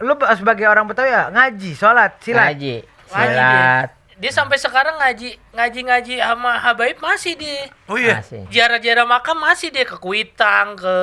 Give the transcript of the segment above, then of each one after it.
lu sebagai orang Betawi ya ngaji, sholat, silat. Ngaji Silat. Dia sampai sekarang ngaji sama Habaib masih dia. Oh iya. masih. Ziarah-ziarah makam masih dia ke Kuitang, ke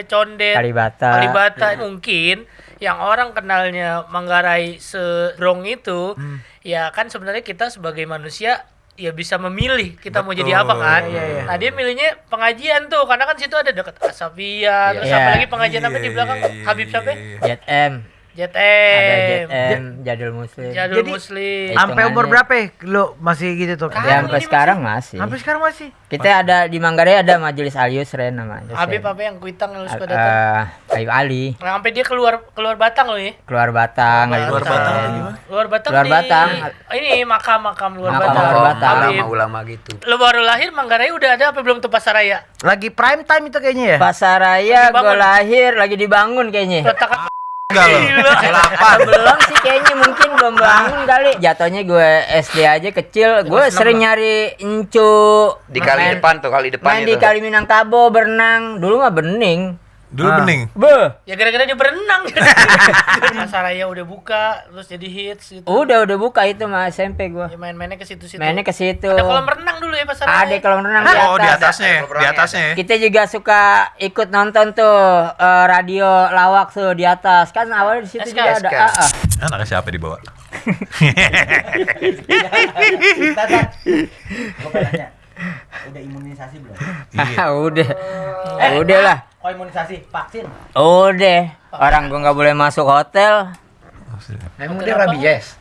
Condet, Kalibata. Mungkin yang orang kenalnya Manggarai Serong itu ya kan sebenarnya kita sebagai manusia ya bisa memilih kita mau jadi apa kan. Iya. Nah dia milihnya pengajian tuh karena kan situ ada dekat Asafia, terus Iya. apalagi pengajian apa di belakang Habib siapa? ZM. JM. Ada ZM, Jadul Muslim. Jadul Jadi, Muslim. Sampai umur Hitungannya. berapa ya lu masih gitu tuh? Ya, sampai sekarang masih. Sampai sekarang masih. Kita ada di Manggarai ada Majelis Al Yusren namanya. Habib apa yang Kuitang yang suka datang? Kayu Ali, Nah, sampai dia keluar Batang loh ya. keluar Batang, Al Luar Yusren. Batang itu gimana? Luar Batang Luar di Batang. ini makam luar Makam Batang. luar Batang. Habib. Ulama gitu. Lu baru lahir Manggarai udah ada apa belum tuh Pasaraya? Lagi prime time itu kayaknya ya? Pasaraya Dibangun. gue lahir lagi dibangun kayaknya. Letak Enggak loh. Belum sih kayaknya mungkin belum bangun kali. Jatuhnya gue SD aja kecil, gue sering nyari encu. Di kali depan tuh, kali depan Main itu. di Kali Minangkabau berenang. Dulu mah bening. Dulu bening. Beuh. ya gara-gara dia berenang. Pasaraya udah buka terus jadi hits gitu. Udah buka itu mah SMP gue. Ya main-mainnya ke situ-situ. Mainnya ke situ. Ada kolam renang dulu ya Pasaraya. Ada kolam renang di Oh, di atas. atasnya ya. Di atasnya ya. Kita juga suka ikut nonton tuh radio lawak tuh di atas. Kan awalnya di situ SK. juga ada. Anaknya siapa dibawa? Gue pengen nanya, udah imunisasi belum? Iya. Udah. Udah lah. Oh imunisasi, vaksin. Udah. Orang gua nggak boleh masuk hotel Emang dia rabies.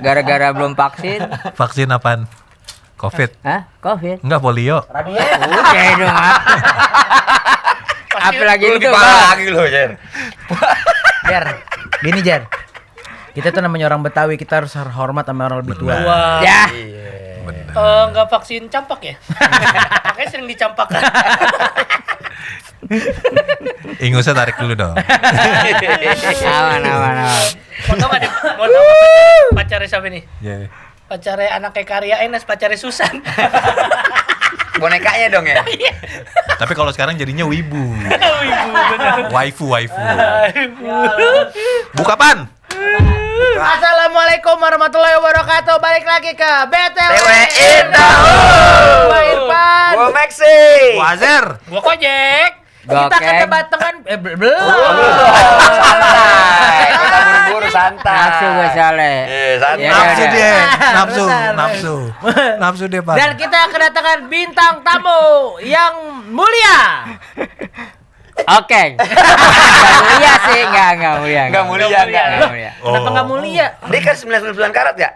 gara-gara belum vaksin. Vaksin apaan? Covid. Hah? Covid. Enggak, polio. Rabies. Udah dong. Apalagi Lu itu, lebih parah Bang. lagi lu, Jer. Jar, gini Jar. Kita tuh namanya orang Betawi, kita harus hormat sama orang lebih tua. Wah. Ya. Nggak vaksin campak ya? Makanya sering dicampakkan. Ingusnya tarik dulu dong. Aman. Mau tau nggak deh? Mau tau pacarnya siapa nih? Iya. Pacarnya anaknya Karya Enes, pacarnya Susan. Bonekanya dong ya. Tapi kalau sekarang jadinya wibu. Oh, ibu bener. Waifu. Buka pan. Assalamualaikum warahmatullahi wabarakatuh. Balik lagi ke BTW TW Indahood. Gua Irfan. Gua Maxi. Wazer. Gua Kojek. Kita Gokeng. kedebatangan belum. Santai. Kita buru-buru santai. Nafsu gue soalnya. Santai. Ya, Nafsu ya. dia. Benar. Nafsu dia, Pak. Dan kita kedatangan bintang tamu yang mulia. Oke. Enggak mulia sih, enggak mulia. Nggak mulia, nggak. Nggak mulia. Kenapa nggak mulia? Dia kan 99 karat ya?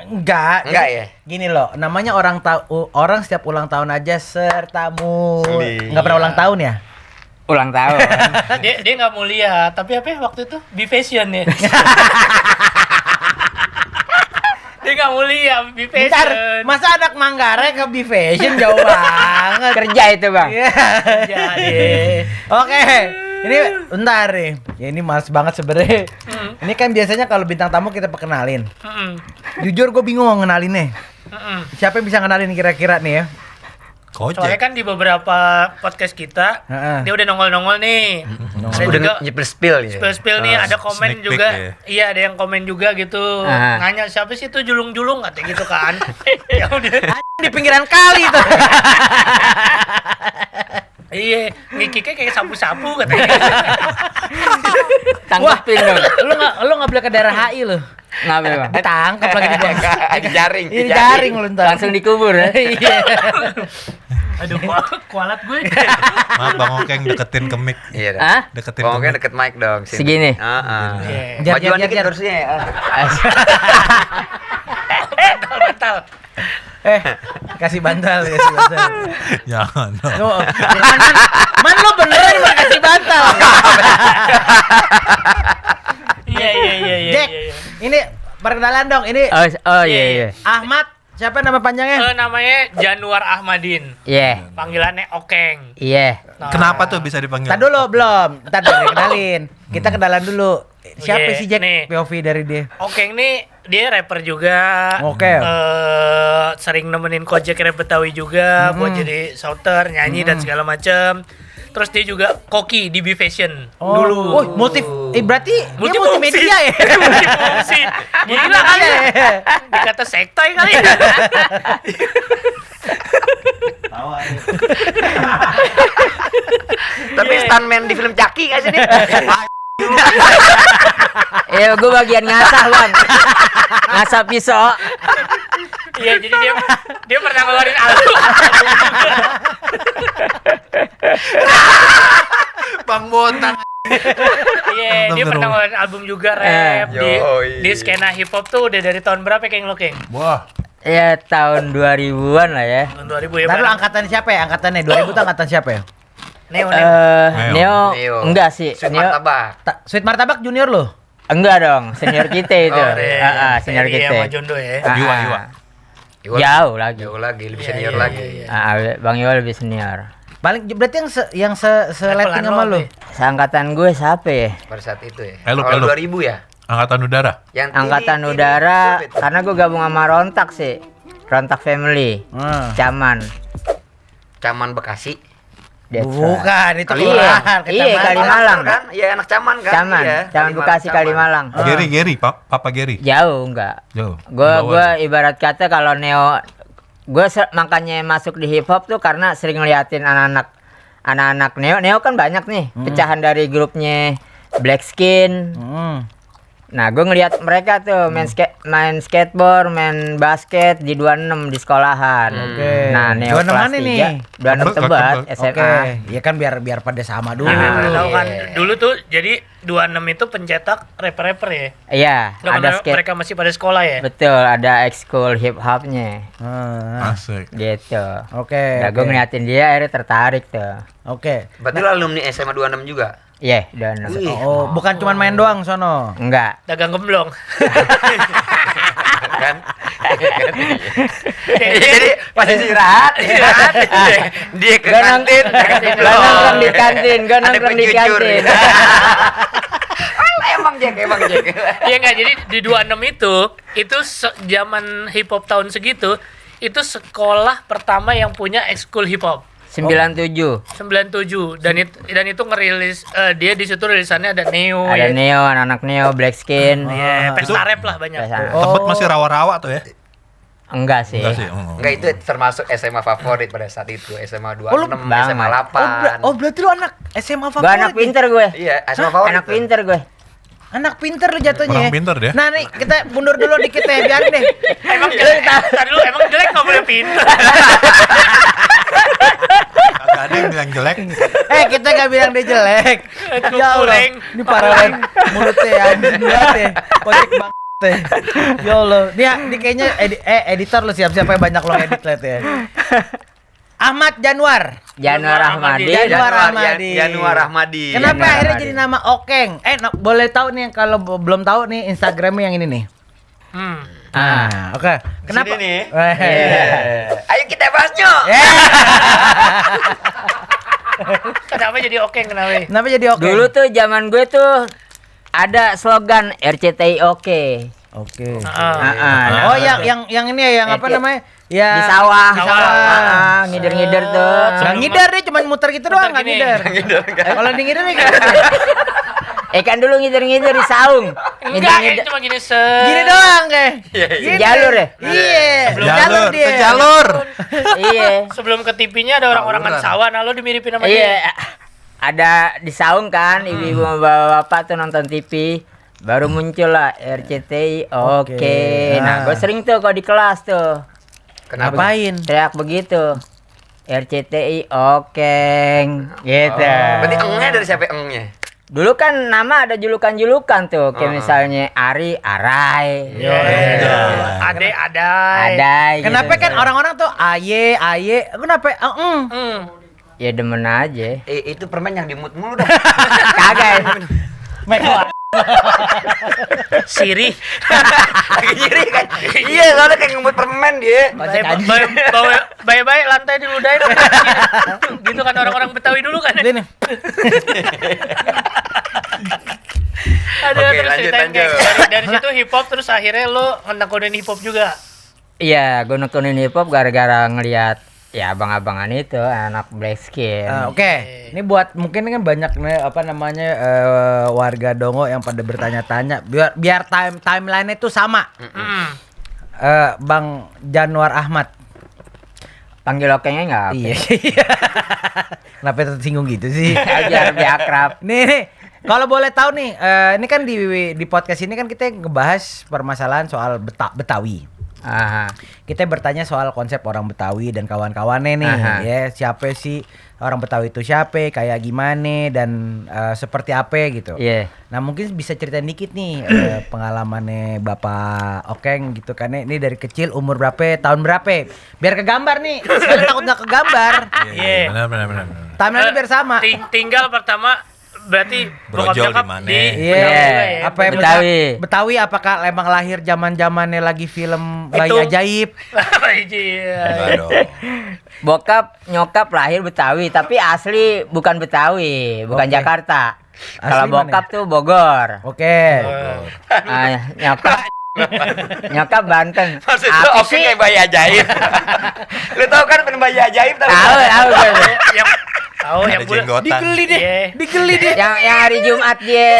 Enggak. Enggak Jadi, ya? Gini loh, namanya orang setiap ulang tahun aja sertamu. Seli. Enggak pernah ulang tahun ya? Ulang tahun. Dia nggak mulia, tapi apa ya waktu itu? Be fashion ya. Dia nggak mulia, be fashion. Bentar, masa anak Manggarai ke B-Fashion jauh banget. Kerja itu, Bang. Iya. Jadi. Oke. Ini bentar nih. Ya ini males banget sebenarnya. Ini kan biasanya kalau bintang tamu kita perkenalin. Jujur gue bingung mau ngenalinnya. Siapa yang bisa ngenalin kira-kira nih ya? Soalnya Kocek. kan di beberapa podcast kita, Heeh. dia udah nongol-nongol nih. Ada Udah juga nyepil-spil ya. spill nih, ada komen sneak peek juga. ya. Iya, ada yang komen juga gitu. Ah. Nanya siapa sih itu julung-julung katanya gitu kan. Ya udah. Di pinggiran kali tuh. Iya, ngikiknya kayak sapu-sapu katanya. Tanggepin dong. Lu nggak boleh ke daerah HI lu. Ngapain, Bang? Ditangkap lagi di bawah. Di jaring. Ini jaring lu ntar. Langsung dikubur ya. Iya. Aduh, kualat gue. Maaf Bang Okeng deketin ke mic. Iya dah. Hah? Deketin Pokoknya ke mic. deket mic dong. sini. Segini? Heeh. Iya. Majuan Jar. dikit harusnya ya. Bantal. Kasih bantal. Jangan. dong. Lu, man lu beneran mau kasih bantal. Iya. Jack, ini perkenalan dong. Ini Oh iya. Ahmad. Siapa nama panjangnya? Namanya Januar Ahmadin. Iya. Panggilannya Okeng. Iya. Nah, Kenapa tuh bisa dipanggil? Ntar dulu belum. Ntar dulu kenalin. Kita kenalan dulu. Siapa Iya, sih Jack? nih. POV dari dia. Okeng nih dia rapper juga. Oke. Sering nemenin Kojek rap Betawi juga buat jadi shouter, nyanyi dan segala macem. Terus dia juga koki di B Fashion Oh, dulu. oh, berarti dia multimedia ya? Multifungsi. Gila kali ya. Dikata sektoy kali ya. Tawa. Tapi stuntman di film Chucky nggak sih nih? Ya gue bagian ngasah bang. Ngasah pisau. Iya, jadi dia pernah ngeluarin album. Bang Bontang. Iya, dia pernah ngeluarin album juga rap Yoi. di skena hip hop tuh udah dari tahun berapa Keng lo Keng? Wah, Ya tahun 2000-an lah ya. Tahun 2000 ya. Ntar lu bareng. angkatan siapa ya? Angkatannya 2000 tuh angkatan siapa ya? Neo. Neo Neo. enggak sih. Sweet Neo martabak. Sweet Martabak junior lo? enggak dong, senior kita itu. Oh, iya. Senior Ferry kita. sama Jondo ya. Iwa, Iwa. Iwa Jauh lagi. Jauh lagi, lebih Iya, senior iya, lagi. iya, Bang Iwa lebih senior. Paling berarti yang seleting Levelan sama lo, lu. Be. Seangkatan gue siapa ya? Pada saat itu ya. Elup, Awal elup. 2000 ya. Angkatan udara. Yang Angkatan udara karena gue gabung sama Rontak sih. Rontak Family. Caman. Caman Bekasi. That's right. Bukan, itu Iya. kelurahan, Iya, kecamatan. Kalimalang. kan? Iya, anak Caman kan? Caman. Iya, Caman Bekasi Kalimalang. Gary, Papa Gary. Jauh enggak. Jauh. Gua ibarat kata kalau Neo makanya masuk di hip hop tuh karena sering ngeliatin anak-anak Neo kan banyak nih pecahan dari grupnya Blackskin. Nah, gue ngeliat mereka tuh main skateboard, main basket di 26 di sekolahan. Oke. Nah, Neo 26 kelas mana 3, nih? 26 Tebet, SMA. Oke, ya kan biar pada sama dulu. Nah, tahu kan Iya. dulu tuh jadi 26 itu pencetak rapper-rapper ya. Iya, Nggak ada mana skate. mereka masih pada sekolah ya. Betul, ada ekskul hip hopnya. Asik. Gitu. Oke. Nah, gue ngeliatin dia akhirnya tertarik tuh. Oke. Berarti lu alumni SMA 26 juga? Iya, dan Wih. Oh, bukan cuma main doang sono. enggak. Dagang gemblong. Kan? Jadi Jadi pas istirahat, dia ke Gua kantin, Gue nongkrong di kantin, gue Ada nongkrong di pencucur. kantin. Emang Jack. iya enggak, jadi di 26 itu zaman hip hop tahun segitu itu sekolah pertama yang punya ekskul hip hop. 97. 97 dan itu ngerilis dia di situ rilisannya ada Neo Ada ya. Neo, anak Neo, Blackskin. Iya, pesta rap lah banyak. Biasa. Tebet masih rawa-rawa tuh ya? Enggak sih. Enggak sih. Enggak, itu termasuk SMA favorit pada saat itu. SMA 26, Oh, lu SMA banget. 8. Berarti lu anak SMA favorit. Gue anak ya? pinter gue. Iya, SMA favorit. Anak pinter gue. Anak pinter lu jatuhnya. Orang ya. pinter dia. Nah, nih kita mundur dulu dikit ya, biarin deh. Emang jelek. Tadi dulu emang jelek enggak boleh pintar. Kagak ada yang bilang jelek. Kita gak bilang dia jelek. Ya Allah, Kurang. ini parah banget mulutnya ya, anjing banget ya. Kocek banget ya. Ya Allah, ini kayaknya editor lu siap-siap ya, banyak lo edit liat ya. Ahmad Januar. Januar Ahmadi. Januar Ahmadi. Januar Ahmadi. Kenapa Januar akhirnya Ahmadi. jadi nama Okeng? Boleh tahu nih kalau belum tahu nih Instagramnya yang ini nih. Oke. Kenapa? Sini nih. Eh. Ayo kita bahas nyok. Kenapa jadi oke kenapa? Kenapa jadi Okeng? Dulu tuh zaman gue tuh ada slogan RCTI oke. Oke. Ah. Oh, yang ini ya, yang apa namanya? Ya Di sawah. Di sawah. Ngider-ngider tuh. Nggak ngidar dia cuma muter gitu doang, nggak gini. ngidar. Kalau di ngidar gitu. Kan dulu ngider-ngider di saung. Enggak, kayak cuma gini Gini doang kayak. Gini. Jalur ya? Iya, Jalur, dia. sejalur. Iya. Sebelum ke TV-nya ada orang-orangan sawah, nah lo dimiripin sama Iya. dia. Ada di saung kan, ibu-ibu sama bapak tuh nonton TV. Baru muncul lah RCTI oke. Oke. Nah, gue sering tuh kalau di kelas tuh Ngapain? teriak begitu. RCTI oke. Gitu. Berarti engnya dari siapa engnya? Dulu kan nama ada julukan-julukan tuh, kayak misalnya Ari, Arai. Ade ada. Adai. Kenapa gitu. kan orang-orang tuh aye, kenapa? Ya demen aja. Itu permen yang dimut mulu dah. Kagak. Siri. Lagi nyeri kan? Iya, soalnya kayak ngemut permen dia. Baik-baik lantai diludahin. Gitu kan orang-orang Betawi dulu kan. Ini. Ada Oke, terus lanjut, ceritain lanjut. kayak dari situ hip hop terus akhirnya lo ngenekonin hip hop juga. Iya, gue nekunin hip hop gara-gara ngeliat Ya abang-abangan itu anak black skin. Oke, ini buat mungkin kan banyak nih apa namanya warga Dongo yang pada bertanya-tanya biar timeline itu sama. Bang Januar Ahmad. Panggil okenya nggak apa? Iya. Kenapa tersinggung gitu sih? Biar lebih akrab. Nih, kalau boleh tahu nih, ini kan di podcast ini kan kita ngebahas permasalahan soal Betawi. Aha. Kita bertanya soal konsep orang Betawi dan kawan-kawannya nih, Aha. ya siapa sih orang Betawi itu siapa, kayak gimana dan seperti apa gitu. Iya. Nah mungkin bisa ceritain dikit nih pengalamannya Bapak Okeng gitu kan, ini dari kecil umur berapa, tahun berapa, biar kegambar nih, soalnya takut nggak kegambar. Iya. Benar. Timeline biar sama. Tinggal pertama berarti bokap Brojol nyokap di mana? di Iya, Betawi juga ya. apa yang Betawi. Betawi apakah emang lahir zaman-zamannya lagi film Bayi Itu. Ajaib? Iya. Enggak dong. Bokap nyokap lahir Betawi tapi asli bukan Betawi, bukan Oke. Jakarta. Asli Kalau mana? bokap tuh Bogor. Oke. Nyokap nyokap Banten. Maksud Apa lu oke sih? kayak bayi ajaib. Lu tahu kan film bayi ajaib tahu? Tahu gue. Yang tahu yang Ada jenggotan. Digeli deh, Iya. digeli deh. Yang hari Jumat dia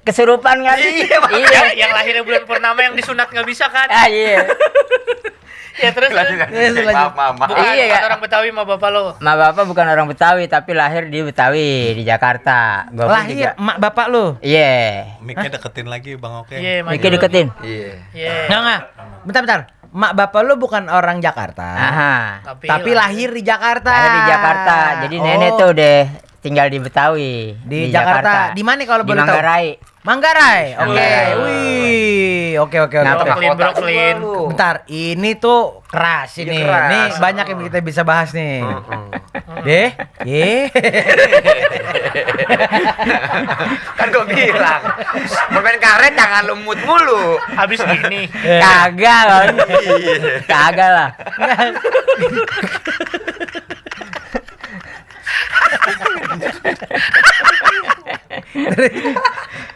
kesurupan kan? Iya. yang lahirnya bulan purnama yang disunat nggak bisa kan? Ah iya. Ya terus Maaf. bukan Iya, bukan ya. orang Betawi sama bapak lo. Ma bapak bukan orang Betawi tapi lahir di Betawi di Jakarta. Gua pun Lahir juga. emak bapak lu. Iya. Mic-nya deketin lagi Bang Oke. Iya, maju Mikir dulu. deketin. Iya. Iya. Enggak. Bentar. Mak bapak lu bukan orang Jakarta. Aha. Tapi lahir di Jakarta. Lahir di Jakarta. Jadi nenek Oh, tuh udah tinggal di Betawi. di Jakarta. Di mana kalau Di boleh tahu? Manggarai. Manggarai. Oke. Iya. Wih. Oke. Nah, Brooklyn. Bentar, ini tuh keras ini. keras. Nih banyak yang kita bisa bahas nih. Deh, Kan gua bilang, permen karet jangan lumut mulu. Habis gini. Kagak loh. Kagak lah.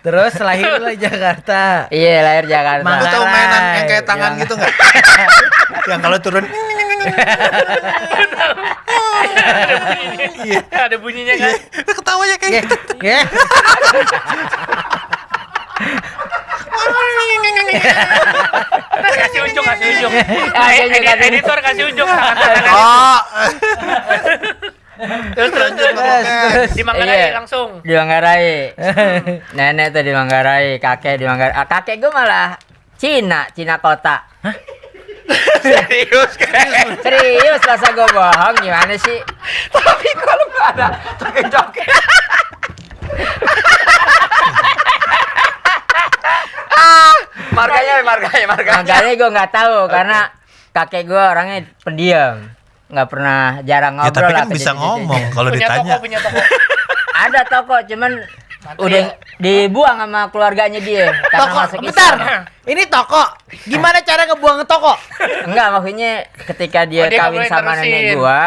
Terus lahir lu di Jakarta. Iya, lahir Jakarta. Mangga- Lu tahu mainan yang kayak Ya. tangan gitu enggak? Yang kalau turun Ada bunyinya kan? ketawanya kayak gitu. Ya. Kasih unjuk. Kasih unjuk. Editor kasih unjuk tangan-tangan. Oh. Terus. Terus. Di Manggarai Iya. langsung. Di Manggarai. Nenek tuh di Manggarai, kakek di Manggarai. Kakek gue malah Cina kota. Serius kan? Serius masa gue bohong gimana sih? Tapi kalau nggak ada joget-joget. Marganya. Makanya gue nggak tahu karena kakek gue orangnya pendiam, nggak pernah jarang Ya ngobrol tapi lah kan ke bisa cucu-cucunya. ngomong kalau ditanya. Punya toko. Ada toko cuman udah dibuang sama keluarganya dia karena Toko, masuk bentar. Islam. Ini toko. Gimana cara ngebuang toko? Enggak, maksudnya ketika dia Oh, dia nggak kawin boleh sama terusin. nenek gua,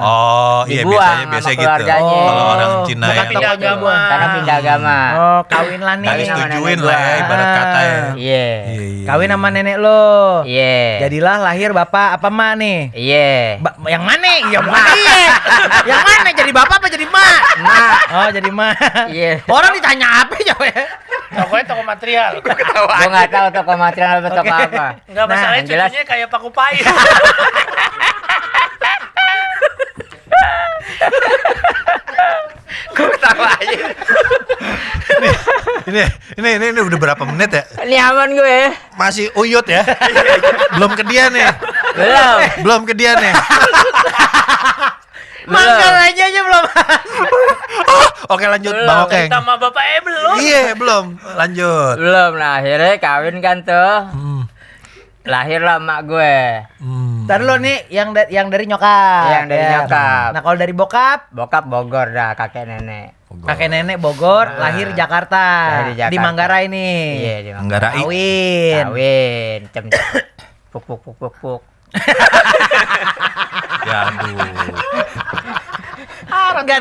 Oh, iya Dibuang biasanya sama gitu. keluarganya. Kalau orang Oh, Cina bukan yang pindah agama. karena pindah agama. Oh, kawin lah nih. nggak Kawin sama disetujuin nenek lah ya gua. ibarat kata ya. Iya. Iya. Kawin sama nenek lo. Iya. Jadilah lahir bapak apa mak nih? Iya. Yang mana? Yang mana? Yang mana? Jadi bapak apa jadi mak? Mak. Oh, jadi mak. Iya. Orang ditanya apa jawabnya? Tokonya toko material. Gua nggak tahu toko material apa toko apa. Enggak Nah, masalahnya yang jelas- cucunya kayak Paku Pais. Gue ketawain. Ini udah berapa menit ya? Ini aman gue. Masih uyut ya? Belum ke dia nih. Belum. Belum ke dia nih. Manggarainya aja belum. Oke lanjut Bang Okeng. Sama bapaknya belum. Iya belum. Lanjut. Belum. Nah, akhirnya kawin kan tuh. Hmm. Lahirlah emak gue. Hmm. Ntar lo nih yang dari nyokap. Yang dari Ya. nyokap. Nah, kalau dari bokap, Bokap Bogor dah, kakek nenek. kakek nenek Bogor, lahir Jakarta. Lahir di Jakarta. Di Manggarai nih. Iya, di Manggarai. Kawin. Kawin. Puk. Ya aduh. Enggak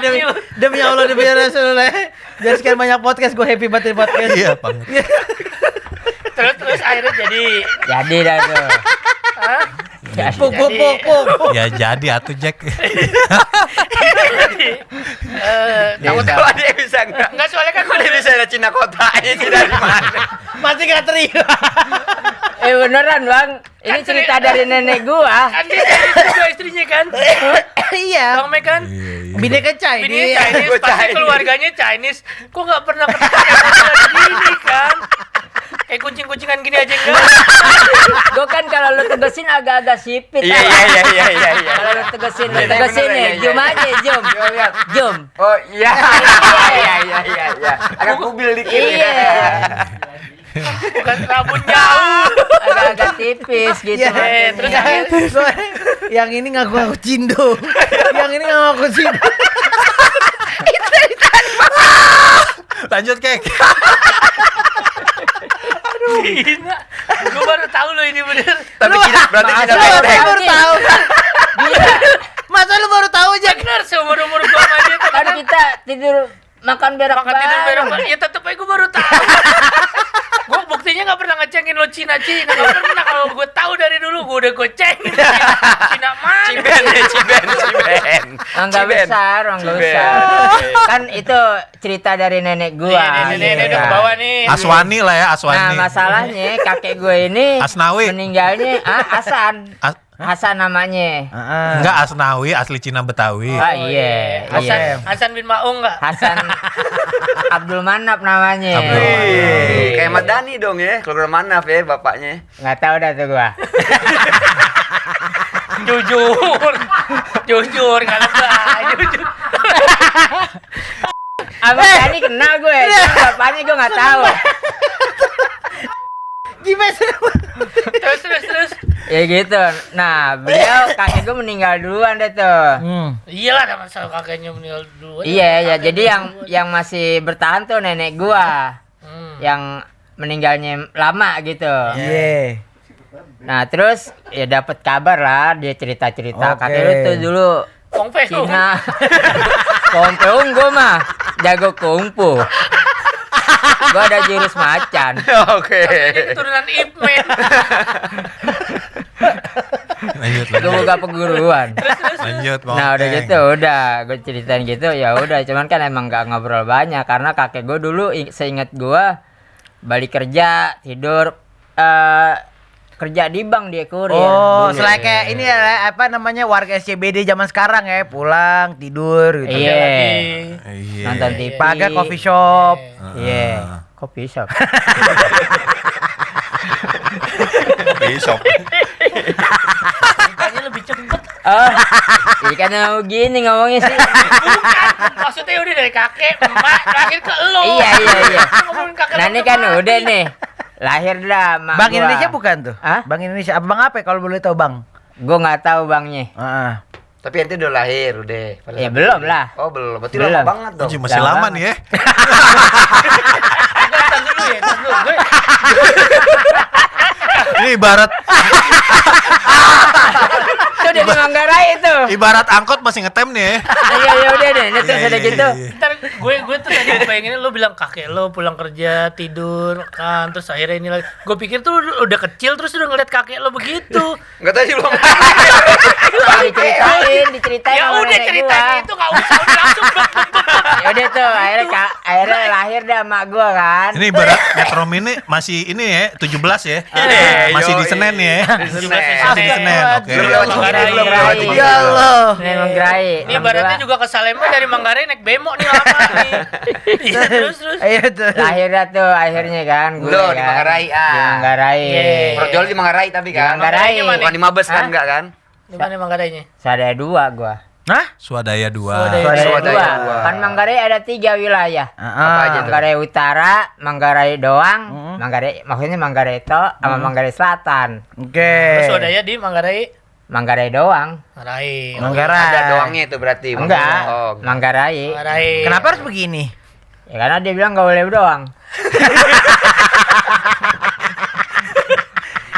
demi Allah demi Rasulullah. Jadi sekian banyak podcast, gue happy banget di podcast. Iya banget. Terus akhirnya jadi Jadi dah tuh. Hah? jadi. Puk. Ya jadi atuh Jack. Tahu-tahu ada yang bisa enggak soalnya kan udah bisa ada Cina kota ini dari mana? Masih gak terima. Beneran bang, ini cerita dari nenek gua. Kan dia Chinese juga istrinya kan. Iya. Bang Mek kan. Bini kan Bini Chinese. Chinese, Gua pasti Chinese. keluarganya Chinese. Kok nggak pernah ketemu ini kan? Kayak kucing-kucingan gini aja enggak? Gua kan kalau lu tegesin agak-agak sipit. Iya. Kalau lu tegesin Iya, tegesin bener, nih, iya, jum iya. aja, jum. Lihat. Jum. Oh iya. Iya. Agak kubil dikit. Iya. Bukan rambut jauh. Agak-agak tipis gitu. Iya. makanya. terus Yang ini ngaku-ngaku cindo. Yang ini ngaku cindo. Lanjut Kek. Cina. Gue baru tahu loh ini bener. Tapi Cina berarti Masa Cina lu pendek. baru tahu. Gila. Masa lu baru tahu aja? Bener seumur-umur gue sama dia Kan kita tidur makan berak makan tidur bareng. bareng. Ya tetep aja gue baru tahu. Gue buktinya nggak pernah ngecengin lo Cina. Nggak pernah. Kalau gue tahu dari dulu gue udah gue cengin. Cina mana? Ciben. Enggak besar, enggak besar. Kan itu cerita dari nenek gua. Nenek udah ke bawah nih. Aswani lah ya, Nah, Aswani. masalahnya kakek gue ini Asnawi. meninggalnya Hasan. Hasan namanya. Enggak Asnawi, asli Cina Betawi. Ah iya. Hasan bin Maung nggak? Hasan Abdul Manap namanya. Abdul Wih, kayak Mat Dhani dong ya, keluarga Manaf ya bapaknya. Nggak tahu dah tuh gua. Jujur kalau jujur. Abang Dhani kenal gue, cuma bapaknya gue nggak tahu. Terus. Ya gitu. Nah, beliau kakek gue meninggal duluan deh tuh. Iyalah ada masalah kakeknya meninggal dulu. Iya ya, jadi yang masih bertahan tuh nenek gua. Yang meninggalnya lama gitu. Iya. Nah, terus ya dapat kabar lah dia cerita-cerita Oke. kakek lu tuh dulu Kongpe lu. Cina. Kompeung gua mah jago kungfu. Gua ada jurus macan. Oke. Ini keturunan Ip Man. Lanjut. Gua buka perguruan. Lanjut, Bang. Nah udah Okeng. gitu udah gue ceritain gitu ya udah cuman kan emang nggak ngobrol banyak karena kakek gue dulu seingat gue balik kerja tidur kerja di bank dia kurir. Oh, dulu. selain kayak ini ya apa namanya warga SCBD zaman sekarang ya, pulang tidur gitu. Iya. Iya. Nonton TV. Pakai coffee shop. Iya. Kopi shop. Besok. Kayaknya lebih cepet. Oh, iya kan gini ngomongnya sih. Maksudnya udah dari kakek, emak, terakhir ke lo. Iya. Ngomongin kakek Nah ini kan udah nih lahir dah mak Bang gua. Indonesia bukan tuh? Hah? Bang Indonesia. Apa Bang apa ya, kalau boleh tahu, Bang? Gue nggak tahu bangnya. Heeh. Tapi ente udah lahir udah. Ya belum lah. Oh belum, berarti Belum. lama banget dong. Anjing, masih Lama lama banget. nih ya. Tar dulu ya, tar dulu. Ini ibarat Itu udah di Manggarai itu. ibarat angkot masih ngetem nih ya. Ya udah deh. Ini terus Iya, ada iya, gitu. iya. Ntar gue tuh tadi bayanginnya lo bilang kakek lo pulang kerja tidur kan terus akhirnya ini lagi gue pikir tuh udah kecil terus udah ngeliat kakek lo begitu. Enggak tahu sih belum. Diceritain Ya sama udah nenek ceritanya gua. itu nggak usah udah langsung Ya udah tuh akhirnya lahir dah mak gua kan. Ini ibarat Metro Mini masih ini ya, 17 ya. Masih di Senen ya. Di Masih di Senen. Oke. Belum lewat Manggarai. belum lewat tiga. Ya Allah. Ini Manggarai. Ini ibaratnya juga ke Salemba dari Manggarai naik bemo nih lama nih. Iya terus. Ayo tuh. lahir dah tuh akhirnya kan gue Loh, kan. di Manggarai, Di Manggarai. Iya. Projol di Manggarai tapi kan. Manggarai. Bukan di Mabes kan Hah? enggak kan? Di mana Manggarainya? Ada 2 gua. Hah? Swadaya 2. Swadaya. Ada Swadaya 2. dua. Kan Manggarai ada 3 wilayah. Apa aja tuh? Manggarai Utara, Manggarai doang, Manggarai maksudnya Manggarai to sama Manggarai Selatan. Oke. Terus Swadaya di Manggarai. Manggarai doang. Manggarai. Manggarai. Ada doangnya itu berarti. Enggak. Oh. Manggarai. Manggarai. Kenapa harus begini? Ya karena dia bilang gak boleh doang.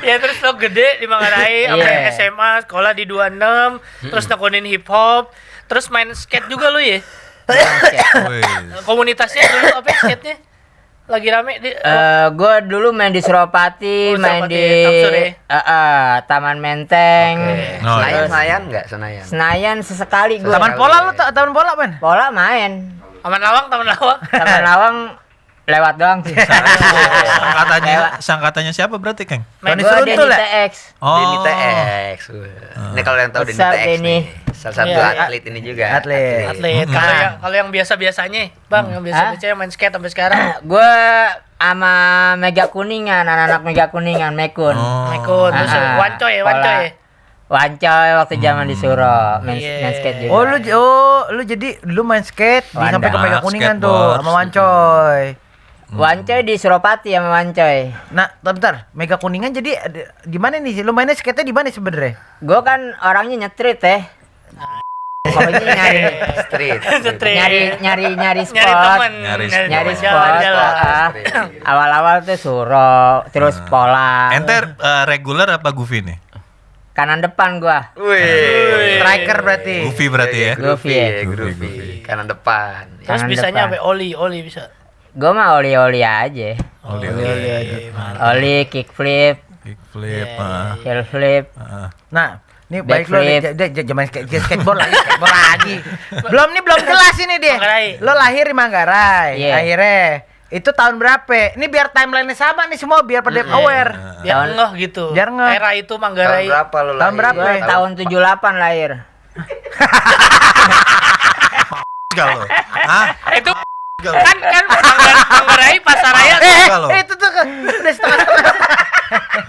Ya terus lo gede di Manggarai, Iya. sampai SMA, sekolah di 26, terus nekunin hip hop, terus main skate juga lo ya? Wih. Komunitasnya dulu apa ya skate-nya? Lagi rame di Gue dulu main di Suropati, main Suropati, di Tamsur ya? Taman Menteng. Oh, Senayan, iya. Senayan enggak Senayan? Senayan sesekali gue. Taman bola lu taman bola, Man? Bola main. Taman Lawang. Taman Lawang lewat doang sih. Sangkatannya siapa berarti, Keng? Main Tony Gue Seruntul Denny ya? TX. Denny TX. Ini kalau yang tahu Denny What's up, TX Denny? nih. Salah satu Iya. atlet ini juga. Atlet. atlet. Kalau yang biasa-biasanya, Bang, yang biasa-biasanya main skate sampai sekarang. Gue sama Mega Kuningan, anak-anak Mega Kuningan, Mekun. Mekun, terus Wancoy. Wancoy waktu zaman di Suro, main skate juga. Lu jadi lu main skate Wanda. sampai ke Mega Kuningan tuh Skateboard. sama Wancoy. Wancoy di Suropati sama Wancoy. Nah, bentar, Mega Kuningan jadi di mana nih? Lu mainnya skate-nya di mana sebenarnya? Gue kan orangnya nyetrit pokoknya Street. nyari spot. Nyari temen, Nyari temen, spot. jalan-jalan. Awal-awal tuh Suro, terus Pola. Ente reguler apa Goofy nih? Kanan depan gua. Wih. Striker berarti. Goofy berarti ya? Goofy ya. Groovy. Kanan depan. Terus Kanan bisanya depan. sampai oli bisa. Gua mah oli-oli aja. Oli, kickflip, Kickflip. heel flip. Nah, ini baik lu Backflip. zaman skateboard lagi. Belum jelas ini dia. Manggarai. Lo lahir di Manggarai. Iya. Akhirnya itu tahun berapa? Ini biar timeline-nya sama nih semua biar pada aware. Biar Tahun- ngeh gitu. biar ngeh. Era itu Tahun Manggarai. berapa lu Tahun lahir? berapa? Gua tahun 78 lahir. Kalau. Hah? Itu kan Manggarai Pasaraya Kalau. Itu tuh udah setengah-setengah.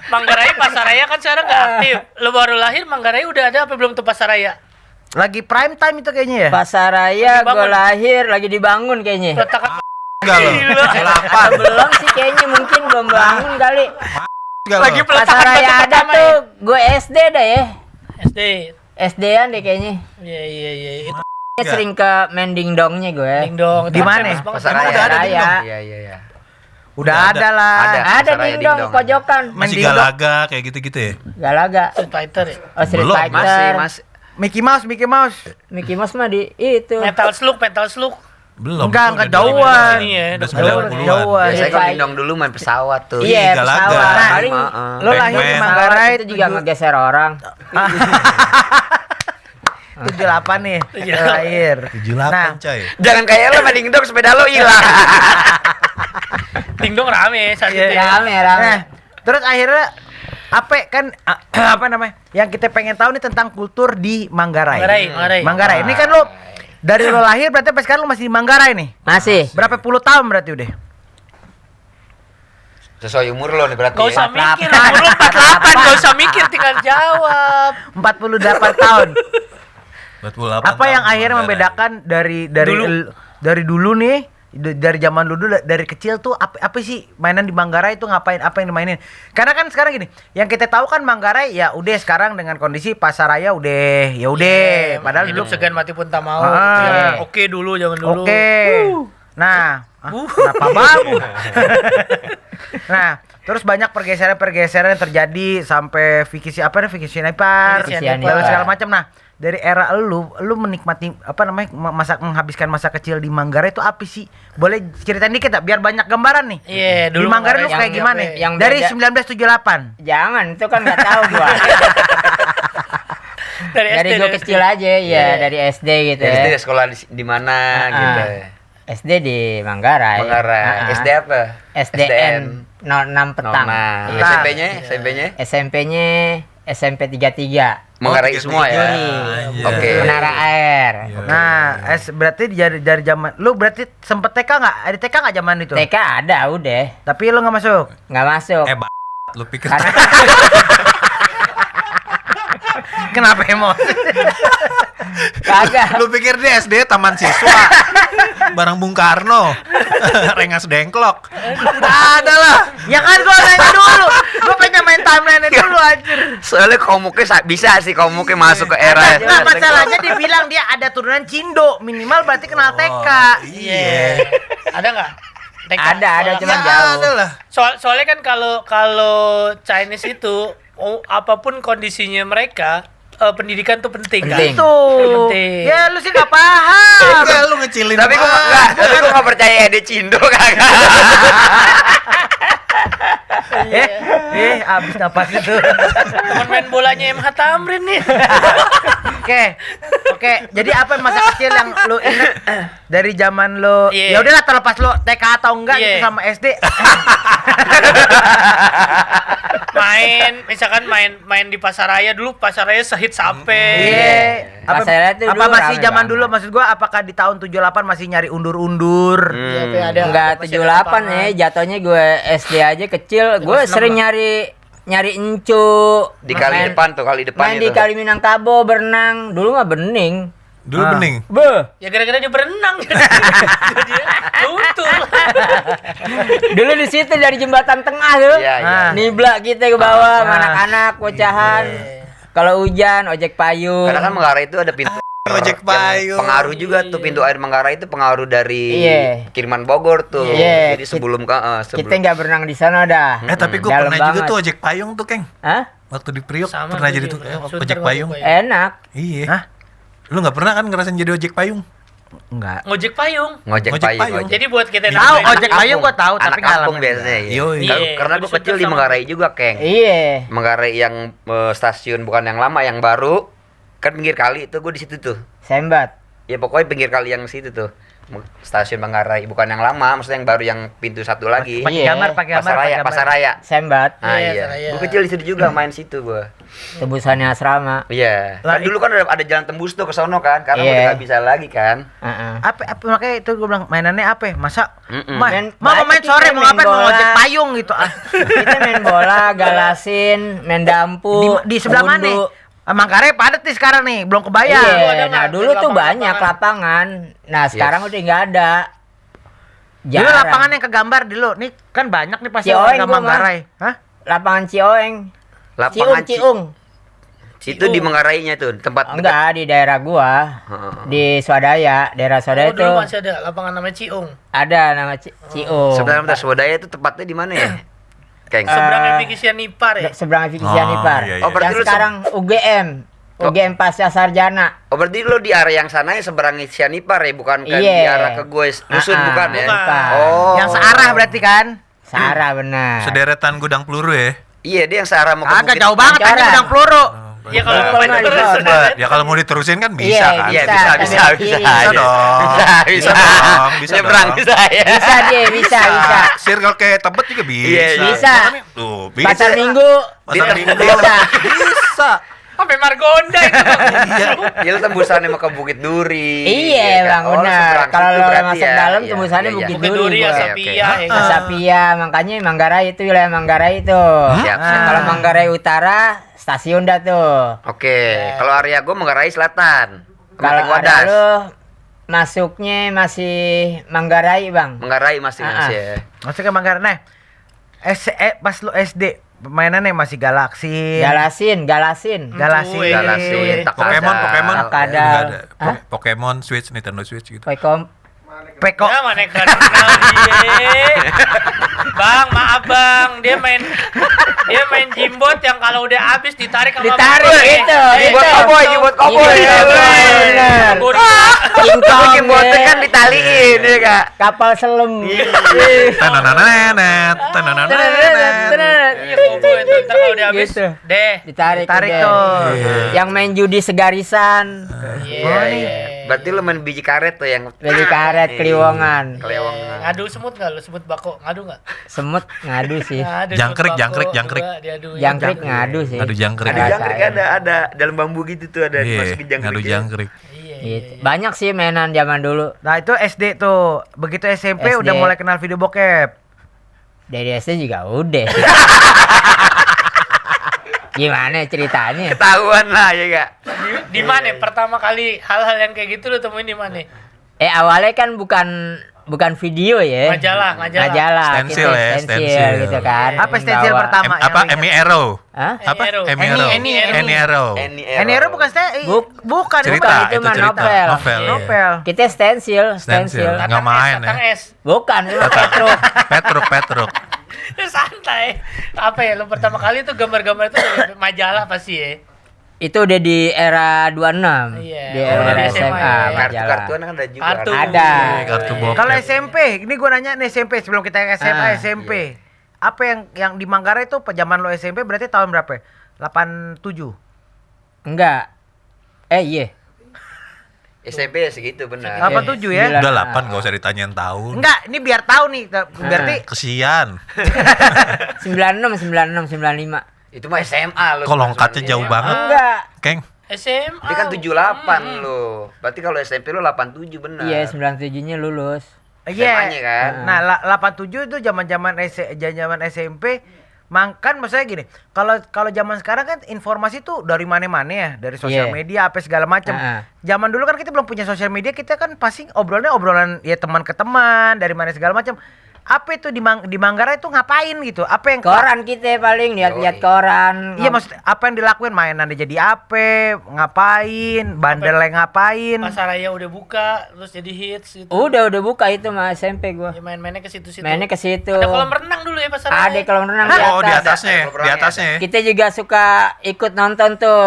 Manggarai Pasaraya kan sekarang nggak aktif. Lu baru lahir Manggarai udah ada apa belum tuh Pasaraya? Lagi prime time itu kayaknya ya. Pasaraya Lagi gua bangun. lahir lagi dibangun kayaknya. Letakkan Kalau. Atau belum sih kayaknya mungkin belum bangun kali. lagi peletakan Pasaraya batu ada pertama tuh, gue SD dah ya. SD. SD-an deh kayaknya. Iya. Itu Sering ke main dingdongnya gue. ding dong. Di mana? Pasaraya. Udah ada Pasaraya. Iya. Udah ada lah. Ada. Ada Pasaraya dingdong dingdong. pojokan. Masih Mending Galaga kayak gitu-gitu ya? Galaga. Street Fighter ya. Oh, Street Belum, Fighter. Masih. Mickey Mouse. Mickey Mouse mah di itu. Metal Slug. Belum. Enggak itu udah jauhan. Ini ya, Udah udah 90-an. Jauhan. Biasanya kalau dingdong dulu main pesawat tuh. Iya, Galaga. pesawat. Nah, Paling Lo lahir di Pac-Man. Manggarai itu juga ngegeser orang. 78 nih. Lahir. 78 Nah, coy. Jangan kayak lo main dingdong sepeda lo hilang. Ding dong rame saat Iya. itu ya. Rame. Nah, terus akhirnya apa kan apa namanya? Yang kita pengen tahu nih tentang kultur di Manggarai. Manggarai. Ini kan lo dari lo lahir berarti sampai sekarang lo masih di Manggarai nih. Masih. Berapa puluh tahun berarti udah? Sesuai umur lo nih berarti. Gak usah ya. mikir, umur lu 48, gak usah mikir, tinggal jawab. 48 tahun. 48 Apa yang tahun akhirnya Manggarai. membedakan dari dulu nih dari zaman dulu dari kecil tuh apa sih mainan di Manggarai itu ngapain apa yang dimainin? Karena kan sekarang gini, yang kita tahu kan Manggarai ya udah sekarang dengan kondisi Pasaraya udah ya udah padahal Hidup dulu segan mati pun tak mau. Ah. Ya, Oke dulu, jangan dulu. oke. Nah, kenapa babu? Nah, terus banyak pergeseran yang terjadi sampai Vicky Sinepar Vicky dan Sinepar. segala macam. Nah, dari era lu menikmati apa namanya menghabiskan masa kecil di Manggarai itu apa sih? Boleh ceritain dikit tak biar banyak gambaran nih. Iya, Di dulu Manggarai lu Manggarai kayak yang gimana? apa? Yang Dari beda- 1978. Jangan, itu kan nggak tahu gua. Dari gua kecil aja ya, dari SD gitu Jadi ya. dia sekolah di mana gitu. SD di Manggarai. Manggarai. SD apa? SDN 06 Petang. Nah, Iya. SMP-nya? SMP-nya SMP 33. Manggarai 33. semua ya. Iya. Oke. Menara Air. Nah, berarti dari zaman lu berarti sempet TK nggak? Ada TK nggak zaman itu? TK ada udah, Tapi lu nggak masuk. nggak masuk. Lu pikir Karena Kenapa emosi? kagak. lu pikir dia SD Taman Siswa. Barang Bung Karno. Rengas Dengklok. Ada lah. Ya kan gua nanya dulu. Gua pengen main timeline dulu anjir. Soalnya komuknya bisa sih komuknya masuk ke era. Nah, masalahnya dia bilang dia ada turunan Cindo, minimal berarti kenal TK. Iya. Ada nggak? TK? Ada cuman Ya jauh. ada lah. Soalnya kan kalau Chinese itu apapun kondisinya mereka pendidikan tuh penting kan. Penting. Tuh. Penting. Ya lu sih nggak paham. Enggak, lu ngecilin Tapi gua apaan? enggak percaya Ede Cindo kagak. Abis napas itu. Temen main bolanya MH Tamrin nih. Oke. Jadi apa masa kecil yang lu inget dari zaman lu? Iya. Ya udahlah terlepas lu TK atau enggak Iya. gitu sama SD. Misalkan main di Pasaraya dulu, Pasaraya sehits ape. Iya. Pasaraya tuh Apa dulu masih rame zaman banget. dulu maksud gua apakah di tahun 78 masih nyari undur-undur? Iya, Pe, ada. Enggak masih ada 78 lapangan. ya, jatuhnya gue SD aja kecil, gue sering nyari encu. Di kali Main- depan tuh, kali depan Main itu. di Kali Minangkabau berenang, dulu mah bening. Dulu bening. Beuh. Ya gara-gara dia berenang jadi dia luntur. Dulu di situ dari jembatan tengah tuh. Iya, iya. Nibla kita ke bawah sama anak-anak bocahan. Kalau hujan ojek payung. Karena kan Manggarai itu ada pintu Ojek yang payung. pengaruh juga tuh, pintu air Manggarai itu pengaruh dari Iya. kiriman Bogor tuh. Iya, Jadi sebelum Kita nggak berenang di sana dah. Tapi gue Dalam pernah juga banget. tuh ojek payung tuh, Keng. Hah? Waktu di Priok Sama pernah tuh jadi dia. tuh Sunter ojek payung. Enak. Iya. Hah? Lu nggak pernah kan ngerasain jadi ojek payung? Enggak. Ngojek payung. Ngojek Ojek payung. payung. Jadi buat kita yang Tahu dengerin- ojek payung gua tahu Anak tapi enggak kampung biasanya. Iya. Yoi. Iya. Karena gue Gua kecil di disunter sama Manggarai juga, Keng. Iya. Manggarai yang stasiun bukan yang lama, yang baru. Kan pinggir kali itu gue di situ tuh. Sembat. Ya pokoknya pinggir kali yang situ tuh. Stasiun Manggarai, bukan yang lama, maksudnya yang baru yang pintu satu lagi. Pakai Iya. gambar, pakai gambar. Pasaraya, pakai gambar. Pasaraya. Sembat. Ah Iya, iya. Pasaraya. Gue kecil di situ juga main situ gue. Tebusannya asrama. Iya. Lah, Kan dulu kan ada jalan tembus tuh ke sono kan, karena Iya. udah gak bisa lagi kan. Heeh. Apa makanya itu gue bilang mainannya apa? Masa Mm-mm. mau main Banyak sore kita mau ngapain main mau bola. ojek payung gitu ah. Kita main bola, galasin, main dampu. Di sebelah mana nih? gundu. Manggarai padat nih sekarang nih, belum Iya, kebayang. ada nah nggak? dulu tuh Lapangan-lapangan. banyak lapangan. Nah sekarang udah nggak ada. Dulu lapangan yang kegambar dulu. Nih kan banyak nih pasti Cioeng warga gua mah. Manggarai. Hah? Lapangan Cioeng. Lapangan Ciung. Itu di Manggarainya tuh, tempat dekat. Enggak, di daerah gua. Heeh. Di Swadaya, daerah Swadaya Oh, dulu tuh masih ada lapangan namanya Ciung. ada nama Ciung. Sebenarnya Swadaya itu tempatnya di mana ya? Keng. Seberangnya Fikisian Nipar ya. Seberang Fikisian Oh, Ipar. iya, iya. Oh, berarti Yang lu sekarang UGM. UGM Pasca Sarjana. Oh berarti lo di area yang sana ya seberang Sianipar ya, bukan ke Iya. di arah ke gue Dusun bukan ya? bukan. Oh. Yang searah berarti kan? Sarah benar. Sederetan gudang peluru ya. Iya, dia yang searah mau ke Agak Bukit. jauh banget aja Pancoran. gudang peluru. Ya kalau Nah, mau main Pernah terus. di Ya kalau mau diterusin kan bisa Iya, kan? Iya, Bisa, bisa, tapi bisa, belok bisa. kiri. Bisa aja. dong. Bisa dong, bisa Nyebrang dong. bisa ya. Bisa dia, bisa. Circle kayak Tebet juga bisa. Iya, iya. Bisa. Tuh, bisa. Pasar Minggu. Pasar Minggu. Bisa. Bisa. Sampai Margonda itu. Iya. Ya lu tembusannya mau ke Bukit Duri. Iya, Bang, kan? Oh, benar. seberang Kalau situ lo berarti masuk ya. dalam, Iya, tembusannya iya, Bukit iya. Bukit Duri, Gua. Asapia. Oke, ya oke. kan? Asapia, makanya Manggarai itu wilayah Manggarai itu. Siap, Ah. siap. Kalau Manggarai Utara, stasiun dah tuh. Oke, kalau area gue Manggarai Selatan. Kalau Kemeting ada Wadas. lu masuknya masih Manggarai, Bang. Manggarai masih Ah, ah. ya. Masuk ke Manggarai. Nah, pas lu SD mainannya masih Galaxy. Galasin. Galaxy. Galasin, Pokemon, Pokemon. Takada. Juga ada. Hah? Pokemon Switch, Nintendo Switch gitu. Peko. Peko. Ya mana kan kenal dia. Bang, maaf Bang, dia main jimbot yang kalau udah habis ditarik sama Ditarik bang. itu. Jimbot cowboy, jimbot cowboy. Iya, bener. Gua- King Jimbotnya kan ditaliin ya kak. kapal selam. Tanananenet, tanananenet. Iya, cowboy itu ntar kalau udah habis Gitu. deh. Ditarik Tarik udah. tuh. Yang main judi segarisan. Iya, iya. Berarti lu main biji karet tuh yang Beli karet Iya. kliwongan. Kliwongan. Ngadu semut nggak lu? Semut bako ngadu nggak? Semut ngadu sih. Ngadu Jangkrik, semut bako, jangkrik. dua diaduin. Jangkrik ngadu sih. Ngadu jangkrik. Ada jangkrik, ada dalam bambu gitu tuh ada Iya, dimasukin jangkrik. ngadu jangkrik. Iya. Gitu. Banyak sih mainan zaman dulu. Nah, itu SD tuh. Begitu SMP SD. udah mulai kenal video bokep. Dari SD juga udah. Gimana ceritanya? Ketahuan lah ya kak. Di mana pertama kali hal-hal yang kayak gitu lu temuin di mana? Awalnya kan bukan video ya. Majalah. Stensil kita ya, stensil stensil. gitu kan. Apa stensil Bawa. pertama? Apa yang Emi Arrow? Hah? Apa? Arrow. Emi Arrow. Emi Arrow. Ini Ero bukan stensil. Bukan. Cerita, itu itu mah cerita. novel. Novel. iya. Novel. Kita stensil. Stensil. Nggak main ya. Tatang es. Bukan, cuma petruk. Petruk. Itu santai. Apa ya lu pertama kali tuh gambar-gambar itu dari majalah pasti ya. Itu udah di era 26. Iya. Di Oh, era di SMA, SMA, ya. majalah. Kartu-kartuan kan ada juga. Kartu. Ada. Kartu bokep. Kalau SMP, ini gue nanya nih SMP sebelum kita ke SMA, SMP. Apa yang di Manggarai itu zaman lo SMP berarti tahun berapa? 87. Enggak. Iya. SMP ya segitu benar. 87 ya? Udah 8 gak usah ditanyain tahun. Enggak, ini biar tahu nih. Berarti Kesian. 96, 95. Itu mah SMA lo. Kok longkatnya jauh banget, Enggak. Keng? SMA. Dia kan 78 lo. Berarti kalau SMP lo 87 benar. Iya, 97-nya lulus. iya. SMA-nya kan. Nah, 87 itu zaman-zaman SMP. Kan maksudnya gini, kalau zaman sekarang kan informasi tuh dari mana-mana ya, dari sosial Iya. media apa segala macam. Zaman dulu kan kita belum punya sosial media, kita kan pasti obrolan ya teman ke teman, dari mana segala macam. Apa itu di Manggarai itu ngapain gitu? Apa yang Koran kita paling lihat-lihat koran. Iya, maksud apa yang dilakuin, mainan jadi apa, ngapain, bandelnya ngapain. Pasaraya udah buka, terus jadi hits gitu. Udah buka itu mah SMP gua. Ya, main-mainnya ke situ-situ. Mainnya ke situ. Ada kolam renang dulu ya Pasaraya. Ada kolam renang di atas. Oh, di atasnya ya? Ada. Di atasnya ya? Kita juga suka ikut nonton tuh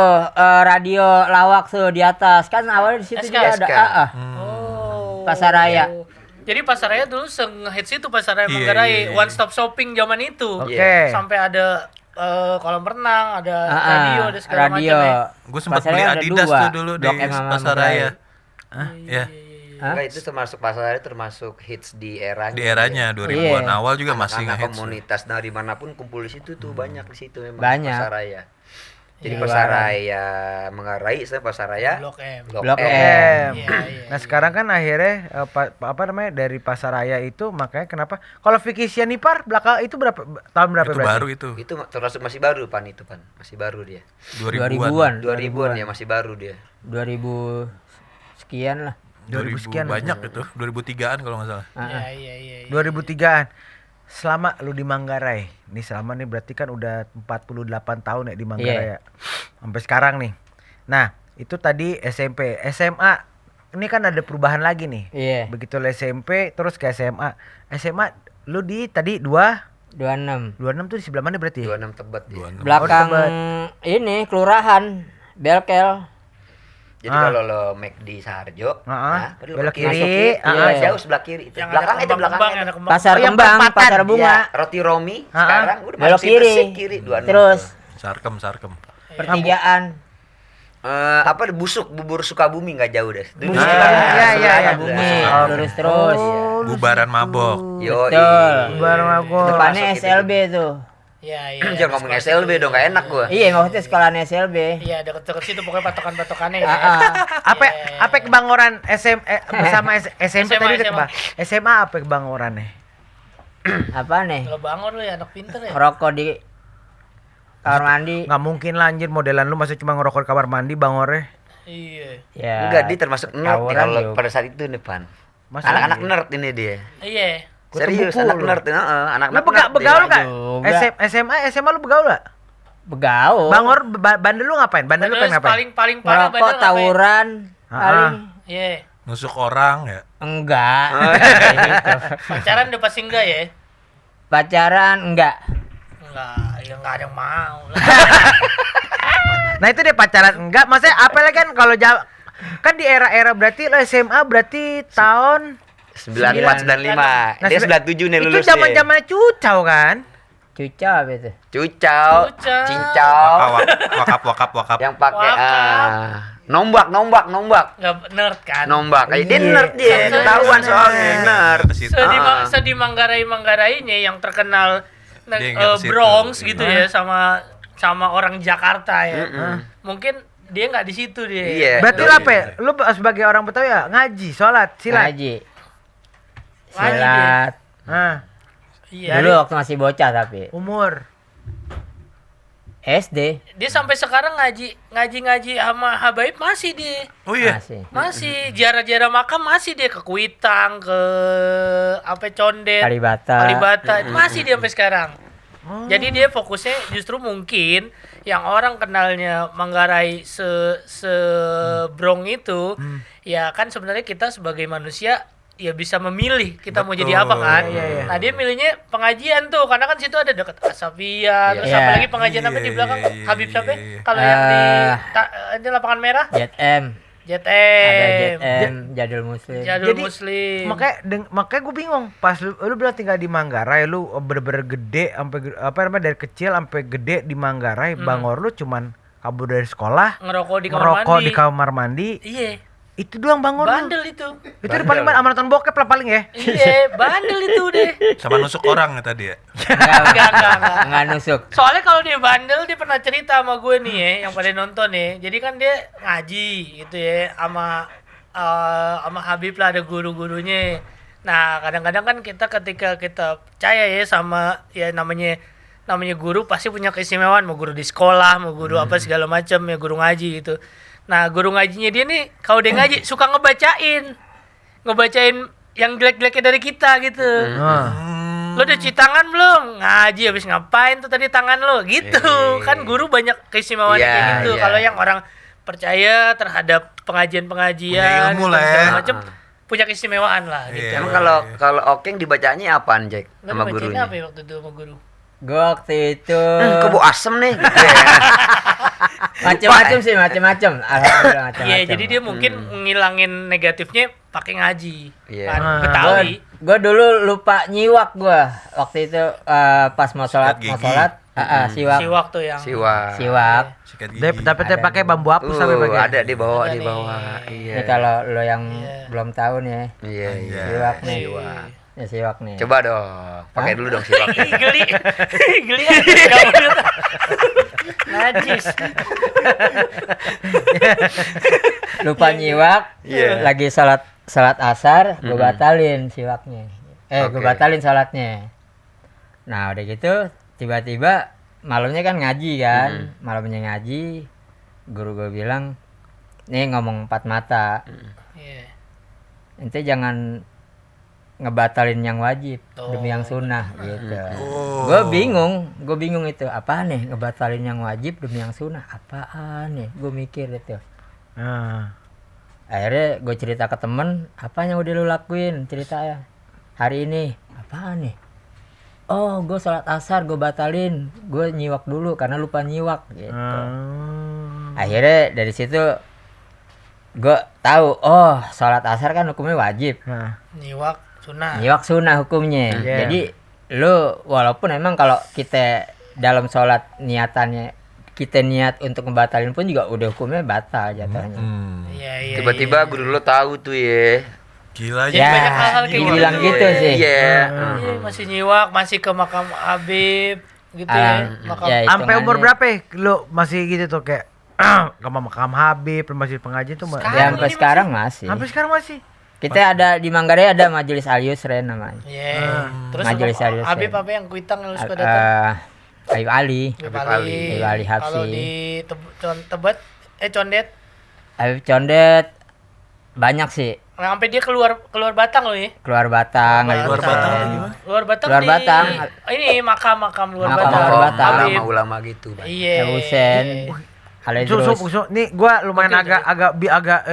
radio lawak tuh di atas. Kan awalnya di situ SK. juga ada. SK. Oh. Pasaraya. Jadi Pasaraya dulu se-hits itu Pasaraya Iya, Manggarai, iya, iya. one stop shopping zaman itu. Oke. Sampai ada kolam renang, ada radio, ada segala radio. macam ya. Gue sempat beli Pasaraya ada Adidas dua. tuh dulu di Blok M sama Pasaraya. Ya, Hah? Enggak, itu termasuk pasar termasuk hits di eranya. di eranya 2000-an Iya. awal juga masih Anak-anak ngehits. komunitas dari manapun kumpul di situ tuh banyak di situ memang. Banyak. Pasaraya. Jadi Iya. Pasaraya Manggarai, saya Pasaraya Blok M. Blok M. M. Iya, iya, Nah sekarang kan akhirnya apa namanya dari Pasaraya itu makanya kenapa kalau Vicky Sianipar belakang itu berapa tahun berapa Itu berarti? baru itu. Itu termasuk masih baru Pan. Masih baru dia. 2000-an. 2000-an ya masih baru dia. 2000 sekian lah. 2000 sekian. Banyak itu, 2003-an kalau nggak salah. Iya. 2003-an. Selama lu di Manggarai, nih selama nih berarti kan udah 48 tahun ya di Manggarai ya. Sampai sekarang nih. Nah, itu tadi SMP, SMA. Ini kan ada perubahan lagi nih. Iya. Begitu lu SMP terus ke SMA. SMA lu di tadi 26. 26 tuh di sebelah mana berarti ya? 26 Tebet dia. 26. Belakang Tebet. ini kelurahan Belkel. Jadi kalau lo make di Sarjo, Ah, baru belok ke kiri, Nah, iya. jauh sebelah kiri itu. Yang Belakang ada itu kembang-kembang, belakangnya. ada kembang. Pasar Oh, yang Kembang, perempatan. Pasar Bunga. Ya, roti Romi sekarang udah Belok masih kiri. bersih kiri 26. Terus Sarkem. pertigaan. Apa busuk bubur Sukabumi nggak jauh deh. Itu di Busuk. sebelah- Iya, iya, iya. Bumi, Oh. lurus terus. Bubaran mabok. Yo, Betul. Bareng aku. Depannya Masuk SLB tuh. Iya. Jangan ngomong SLB dong, nggak enak gua. Iya, maksudnya sekolahan SLB. Iya, deket-deket situ pokoknya patokan-patokannya ya. Apa kebangoran bersama SMP tadi SMA. Bang. SMA apa kebangorannya? Apa nih? Kalau bangun lu ya anak pinter ya. Ngerokok di kamar mandi. Nggak mungkin lah anjir modelan lu masih cuma ngerokok di kamar mandi bangornya. Iya. Ya. Enggak, dia termasuk nerd nih tawuran kalau juga. pada saat itu nih, Pan. Masa Anak-anak iya? nerd ini dia. Iya. Serius, buku anak lu. nerd, anak Lu begaul gak? juga. SMA lu begaul gak? Begaul. Bangor bandel lu ngapain? Bandel lu Terus pengen ngapain? paling parah Ngerokok, bandel tawuran. Paling Iya. Nusuk orang ya. enggak. Kayak gitu. Pacaran udah pasti enggak ya? Pacaran enggak. Enggak ada yang mau. Nah itu deh pacaran enggak, maksudnya apa lagi kan kalau kan di era-era berarti lo SMA berarti tahun 94 95. Nah, Dia 97 nih lulus. itu zaman-zamannya cucau kan? Cuca apa itu? Cucau, Cucau. cincau, Wakap. yang pakai Wakap. nombak. Enggak nerd kan? Nombak. Dia Iya. nerd dia, ketahuan soalnya nerd. Ke situ. Sedih Manggarai-Manggarainnya yang terkenal Dia nggak ke situ. Bronx gitu ya sama orang Jakarta ya. Mungkin dia nggak di situ dia. Iya. Berarti lu apa ya? Lu sebagai orang Betawi ya ngaji, sholat, silat. Ngaji. Ngaji Silat. Nah, Iya. Dulu waktu masih bocah tapi umur. SD Dia sampai sekarang ngaji sama Habaib masih dia. Oh iya. Masih ziarah-ziarah makam masih dia ke Kuitang, ke apa Condet, Kalibata. masih dia sampai sekarang. Jadi dia fokusnya justru mungkin yang orang kenalnya Manggarai sebrong itu ya kan sebenarnya kita sebagai manusia ya bisa memilih kita mau jadi Betul. apa kan. Iya. Nah dia milihnya pengajian tuh karena kan situ ada dekat Asafia, terus Iya. apalagi pengajian apa di belakang Iya. Habib siapa? Kalau yang di lapangan merah JM. JTM. Ada JM, Jadul Muslim. Jadul Jadi, Muslim. Makanya gue bingung pas lu bilang tinggal di Manggarai, lu bener-bener gede sampai apa namanya dari kecil sampai gede di Manggarai, bangor lu cuman kabur dari sekolah, ngerokok di kamar ngerokok mandi. di kamar mandi. Iya. Itu doang bangor lu. Bandel itu. Itu udah paling sama nonton bokep lah paling ya. Iya, bandel itu deh. Sama nusuk orang ya tadi ya. Enggak nusuk. Soalnya kalau dia bandel dia pernah cerita sama gue nih ya, yang pada nonton ya. Jadi kan dia ngaji gitu ya sama Habib lah, ada guru-gurunya. Nah, kadang-kadang kan kita ketika kita percaya ya sama ya namanya guru pasti punya keistimewaan, mau guru di sekolah, mau guru apa segala macam ya, guru ngaji gitu. Nah, guru ngajinya dia nih kalau dia ngaji suka ngebacain yang jelek-jeleknya dari kita gitu. Lo udah cuci tangan belum? Ngaji habis ngapain tuh tadi tangan lo? Gitu. Kan guru banyak keistimewaan Iya, kayak gitu. iya. Kalau yang orang percaya terhadap pengajian-pengajian Punya ilmu gitu, lah ya. segala macem, punya keistimewaan lah gitu. Iya. Emang kalau Okeng dibacanya apaan, Jack? Lo Sama dibacanya gurunya? apa ya waktu itu sama guru? Gue waktu itu Kebo asem nih. macem-macem sih, macem-macem. Alhamdulillah macem-macem. Iya, jadi dia mungkin ngilangin negatifnya pakai ngaji. Iya. Kan Betawi. Gue dulu lupa nyiwak gue waktu itu pas mau sholat Sikat gigi. siwak Siwak tuh yang siwak. Sikat gigi. Tapi pakai bambu hapus sampai pakai. ada di bawah, Ada di nih. bawah. Iya. Ini kalau lo yang Iya. belum tahu nih, Iya, iya. siwak nih. Siwak. Ya siwak nih. Coba dong, pakai dulu dong siwak. geli. Geli kan? Gak bener. Najis. Lupa nyiwak. Iya. Lagi salat asar, gue batalin siwaknya. Gue Oke. batalin salatnya. Nah, udah gitu tiba-tiba malamnya kan ngaji kan. Malamnya ngaji, guru gue bilang, "Nih ngomong empat mata. Iya. Ente jangan ngebatalin yang wajib Oh. demi yang sunnah," gitu. Oh. Gue bingung itu apaan nih, ngebatalin yang wajib demi yang sunnah, apaan nih, gue mikir itu. Nah, Akhirnya gue cerita ke temen, apa yang udah lu lakuin, cerita ya hari ini, apaan nih? Oh, gue sholat asar gue batalin, gue nyiwak dulu karena lupa nyiwak gitu. Akhirnya dari situ gue tahu, oh sholat asar kan hukumnya wajib, nah. Nyiwak sunnah. nyiwak sunnah hukumnya. Iya. Jadi lu walaupun emang kalau kita dalam sholat niatannya kita niat untuk ngebatalin pun juga udah hukumnya batal jatuhnya. Iya. Tiba-tiba guru lo tahu tuh ya. Gila Jadi Ya, banyak hal-hal kayak dibilang gitu sih. Iya. Iya, masih nyiwak, masih ke makam Habib gitu ya. Makam Ya, Sampai umur hitungannya. berapa ya? Lu masih gitu tuh kayak ke makam Habib, masih pengajian tuh. Sekarang Ya, sampai ini sekarang masih. Sampai sekarang masih. Kita ada di Manggarai ada Majelis Al Yusren namanya. Iya. Terus Majelis sama Al-Yusren. Habib apa yang kuitang yang lu suka datang? Ayu Ali, Habib Habib Ali Habsi. Kalau di Tebet Condet, Habib Condet banyak sih. sampai dia keluar Batang loh ya. Keluar Batang, Habib Luar Yusren. Batang tuh gimana? Luar Batang Luar di Batang. ini makam luar Makam Batang. luar Batang. Habib. Ulama-ulama gitu. Iya. Husen. Aledros. Nih gua lumayan Oke,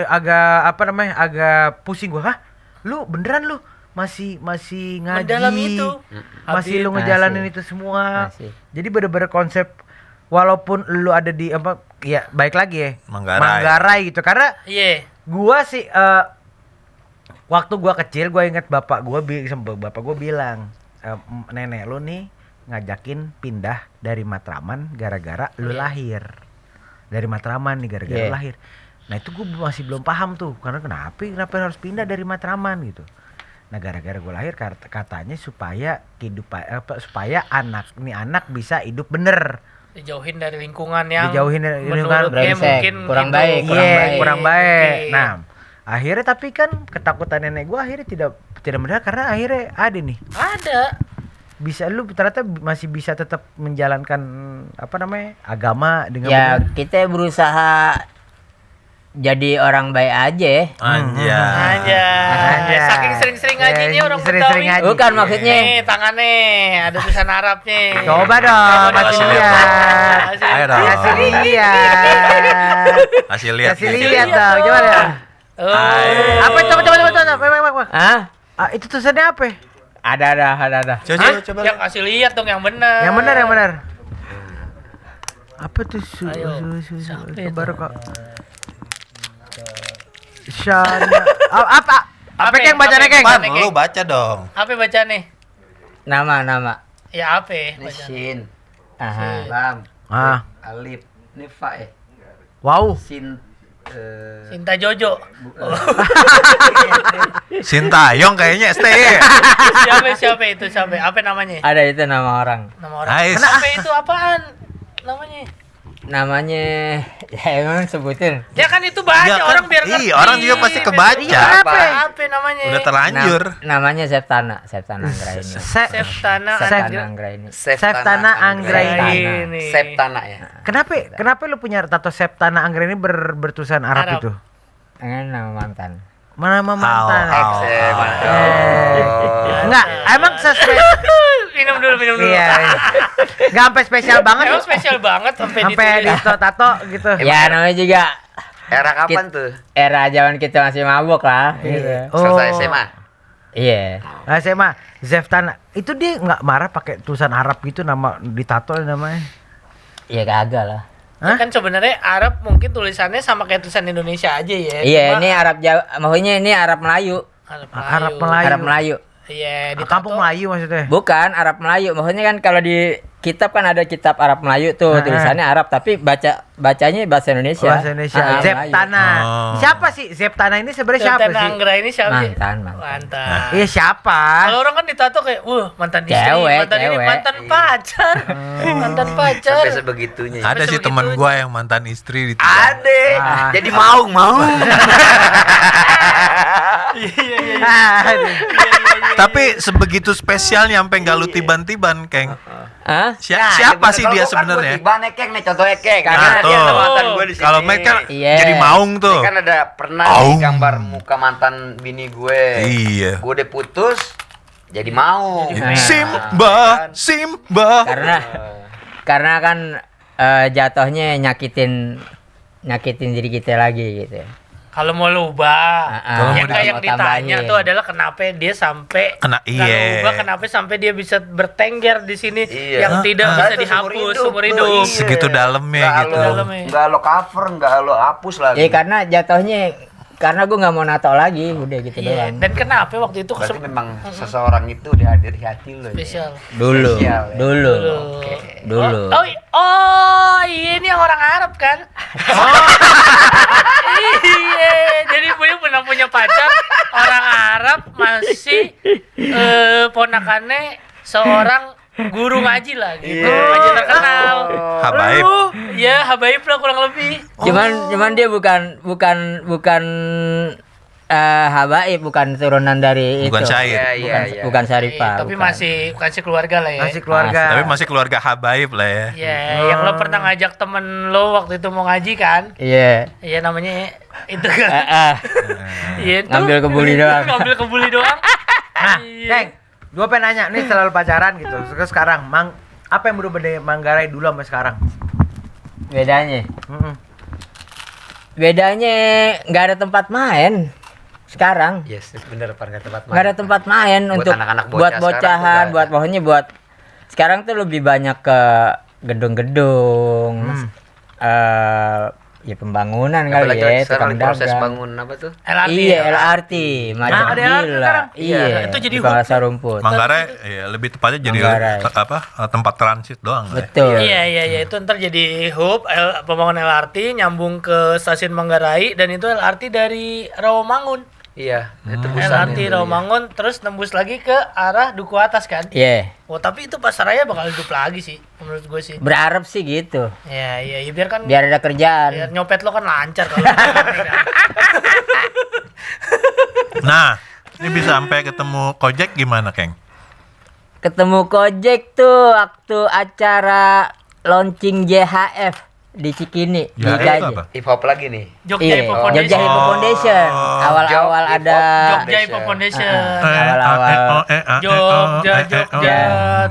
agak apa namanya? Agak pusing gua. Hah? Lu beneran lu masih ngaji. Mendalami itu. Masih Habib. lu ngejalanin itu semua. Masih. Jadi bener-bener konsep walaupun lu ada di apa ya baik lagi ya. Manggarai. gitu. Karena Iya. gua sih waktu gua kecil gua inget bapak gua bilang nenek lu nih ngajakin pindah dari Matraman gara-gara lu lahir. Dari Matraman nih gara-gara lu Iya. lahir. Nah itu gua masih belum paham tuh karena kenapa harus pindah dari Matraman gitu. Nah gara-gara gue lahir katanya supaya supaya anak bisa hidup bener. Dijauhin dari lingkungan yang Dijauhin dari lingkungan menurutnya brengsek, mungkin kurang itu baik, kurang baik. Oke. Nah, akhirnya tapi kan ketakutan nenek gua akhirnya tidak benar karena akhirnya ada nih. Ada. Bisa lu ternyata masih bisa tetap menjalankan apa namanya? Agama dengan Ya, benar. kita berusaha jadi orang baik aja. Anjay. Anjay. Saking sering-sering ngajinya orang sering-sering Betawi. ngaji. Bukan maksudnya. Nih tangannya ada tulisan Arabnya. Coba dong, masih coba. lihat. Masih Ayo dong. Kasih lihat. Kasih lihat. Kasih nih. lihat dong. Coba dong. Oh. Apa itu? Coba. Ah, Itu tulisannya apa? ada. Coba. Yang kasih lihat dong yang benar. Yang benar. Apa tuh? Ayo. Sampai Baru kok. Shana. Apa yang bacanya, Keng? Pan, lu baca dong. Apa baca nih? Nama. Ya apa? Ini Baca. Shin, Aha. Lam, Alif, ini Fa Wow. Sin, Sinta Jojo. Sintayong kayaknya ST. Siapa itu? Apa namanya? Ada itu nama orang. Nama orang. Ais. Apa itu apaan? Namanya? Namanya ya emang sebutin. Ya kan itu baca Ya kan, orang biar ngerti. orang juga pasti kebaca. Iya, apa namanya? Udah terlanjur. Namanya Septana Anggraini. Septana Septana Anggraini. Septana Anggraini. ini. Septana ya. Kenapa lu punya tato Septana Anggraini bertulisan Arab, Arab. itu? Ini nama mantan. Mana mantan? Au. Enggak, emang Minum dulu. Iya. Enggak sampai spesial banget. Emang spesial banget sampai Sampai di ditulis. tato gitu. Ya namanya juga Era kapan tuh? era zaman kita masih mabuk lah. Gitu. Selesai SMA. Iya. Nah, saya mah Zeftana. Itu dia nggak marah pakai tulisan Arab gitu nama ditato namanya. Iya kagak lah. Ya kan sebenarnya Arab mungkin tulisannya sama kayak tulisan Indonesia aja ya. Iya, Cuma ini Arab Jawa, maksudnya ini Arab Melayu. Arab Melayu. Arab Melayu. Iya, di Kampung Melayu maksudnya. Bukan Arab Melayu, maksudnya kan kalau di kitab kan ada kitab Arab Melayu tuh, tulisannya Arab tapi bacanya bahasa Indonesia. Bahasa Indonesia. Melayu. Zeptana. Oh. Siapa sih Zeptana ini sebenarnya siapa Septana sih? Anggra ini siapa sih? Mantan. Mantan. Iya siapa? Kalau orang kan ditato kayak, mantan istri, Cewek, mantan ini, cewek. mantan pacar, mantan pacar. Sampai sebegitunya. Ada sih sebegitu. teman gua yang mantan istri di Ade. Ah. Jadi mau. Tapi sebegitu spesialnya sampai nggak lu tiban-tiban, Keng. Hah? Siapa sih dia sebenarnya? Tiba nekeng nih contohnya Keng. Karena Karena dia tuh. ada mantan gue di sini. Kalau Mike kan Iya. jadi maung tuh. Ini kan ada pernah Aung. nih gambar muka mantan bini gue. Iya. Gue udah putus jadi mau. Simba. Karena kan jatuhnya nyakitin diri kita lagi gitu. Kalau mau lu ubah, Kalau yang mau kayak yang ditanya tambahin. tuh adalah kenapa dia sampai Kena- kalau iya. ubah kenapa sampai dia bisa bertengger di sini Iya. yang tidak bisa Itu dihapus seumur seumur hidup. hidup. Iya. Segitu dalamnya Nggak gitu. lo- Dalamnya. Nggak lo cover, nggak lo hapus lagi. Ya karena jatuhnya karena gue nggak mau nato lagi, udah gitu Iya. doang. Dan kenapa waktu itu Berarti memang seseorang itu udah hadir di hati lo. spesial? Dulu. Spesial, ya. Dulu. Iya ini yang orang Arab kan? Iya, jadi Buya pernah punya pacar orang Arab masih ponakannya seorang guru ngaji lah gitu, ngaji terkenal. Habaib. Ya, habaib lah kurang lebih. Cuman dia bukan habaib, bukan turunan dari Bukan itu. Syahid. Bukan Syarifah. Tapi bukan. masih keluarga lah ya. Masih keluarga. Tapi masih keluarga Habaib lah ya. Ya, yang lo pernah ngajak temen lo waktu itu mau ngaji kan? Iya. Iya namanya itu kan. Iya itu. Ngambil kebuli doang. Ngambil kebuli doang. Nah, Iya. Keng, gua pengen nanya nih selalu pacaran gitu. Terus sekarang, apa yang berubah dari Manggarai dulu sampai sekarang? Bedanya Mm-mm. nggak ada tempat main sekarang. Yes, bener Par, nggak tempat main. Nggak ada tempat main Buat untuk anak-anak bocah buat sekarang tuh bocahan, nggak ada. buat pokoknya buat sekarang tuh lebih banyak ke gedung-gedung, ya pembangunan kali Apalagi ya, sekarang tukang proses dagang. bangun apa tuh? LRT. Iya LRT, macam ada LRT gila. sekarang? Iya, Itu jadi di Palasa Rumput. Manggarai ya lebih tepatnya jadi Manggarai. tempat transit doang lah ya. Betul. Iya itu ntar jadi hub pembangunan LRT nyambung ke stasiun Manggarai dan itu LRT dari Rawamangun. Iya, itu LRT Rawamangun terus nembus lagi ke arah Duku Atas kan. Iya. Oh tapi itu pasaraya bakal hidup lagi sih menurut gue sih. Berharap sih gitu. Ya biar kan Biar ada kerjaan. biar nyopet lo kan lancar kalau. Nah, ini bisa sampai ketemu Kojek gimana, Keng? Ketemu Kojek tuh waktu acara launching JHF di Cikini di JHF itu Gajah. apa? hip hop lagi nih. Jogja Iya, Hip Hop Jogja Foundation. Hip Hop Foundation. Awal-awal Jog- ada Jogja Hip Hop Foundation. Awal-awal. Jogja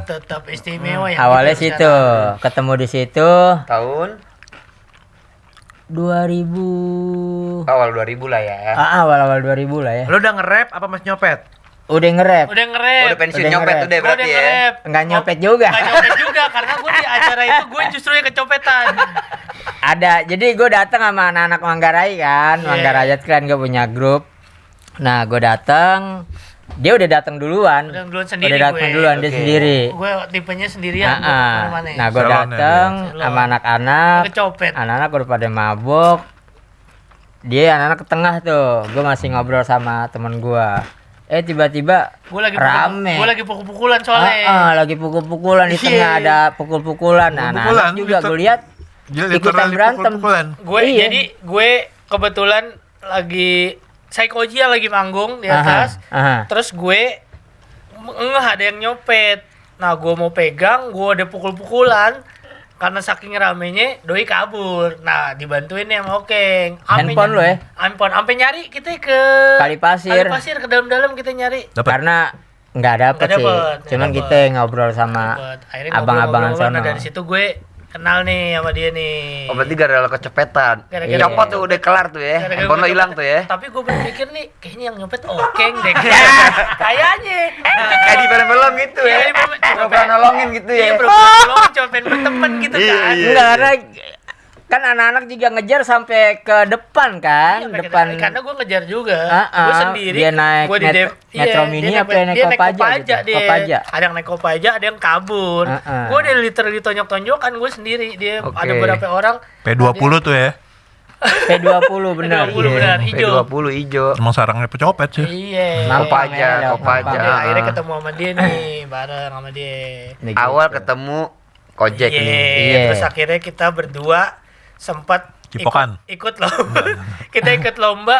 tetap istimewa ya. Awalnya situ, ketemu di situ. Tahun 2000 Awal 2000 lah ya. awal-awal 2000 lah ya. Lu udah nge-rap apa masih nyopet? Udah nge-rap. Udah nge-rap. Udah pensiun Udah nyopet nge-rap. udah Gua berarti udah ya. nge-rap. Enggak nyopet juga. Nggak nyopet juga karena gue di acara itu gue justru yang kecopetan. Ada, jadi gue datang sama anak-anak Manggarai kan, Iya. Manggarai kan gue punya grup. Nah gue datang, dia udah datang duluan. Udah duluan sendiri Udah datang gue. duluan dia Oke. sendiri. Gue tipenya sendirian. Nah, nah gue Salonnya datang dia. sama anak-anak. Kecopet. Anak-anak udah pada mabok. Dia anak-anak ke tengah tuh. Gue masih ngobrol sama temen gue. Tiba-tiba Gue lagi rame. Gue lagi pukul-pukulan soalnya. Lagi pukul-pukulan di Iya. tengah ada pukul-pukulan. Nah, Pukul-pukulan, anak juga liter- gue lihat ikutan Literally berantem. pukul-pukulan. Gue Iya. jadi gue kebetulan lagi Psychoji yang lagi manggung di atas. Aha. Terus gue ada yang nyopet. Nah, gue mau pegang, gue ada pukul-pukulan. Karena saking ramenya, doi kabur. Nah, dibantuin nih sama Okeng. Handphone lo ya? Handphone. Sampai nyari kita ke Kali pasir. Kali pasir ke dalam-dalam kita nyari. Dapat. Karena nggak dapet Nggak sih. dapet, Cuman nggak kita ngobrol sama Dapet. Akhirnya abang-abangan ngobrol-ngobrol. sono. Nah, dari situ gue kenal nih sama dia nih. Oh berarti gara-gara kecopetan. Gara-gara Copot tuh udah kelar tuh ya. Gara-gara Handphone lo gue hilang copet. tuh ya. Tapi gue berpikir nih, kayaknya yang nyopet Okeng deh. Kayaknya. Kayak di film-film gitu ya. Iya, di film. Pura-pura nolongin gitu Iya, ya. bro. Lo cuma pengen berteman gitu Iya, kan. iya. Enggak, karena kan anak-anak juga ngejar sampai ke depan kan, Iya, depan. karena gue ngejar juga. Ah, Gue sendiri. dia naik Gua di Metro- Iya, Metro dia Mini naik- apa naik dia naik Kopaja Kopaja gitu? dia. Kopaja. Ada yang naik Kopaja, ada yang kabur. Ah. Gue udah literally tonjok-tonjokan gue sendiri. Dia Oke. ada beberapa orang. P20 tuh ya. P20 benar. P20 benar, hijau. P20 hijau. Emang sarangnya pecopet sih. Iya. Mampang Kopaja, ya, lewat Kopaja. Mampang. Udah, akhirnya ketemu sama dia nih, bareng sama dia. Nih, Awal gitu. ketemu Kojek Iya, nih. Iya. terus akhirnya kita berdua sempat Cipokan. ikut lomba. Kita ikut lomba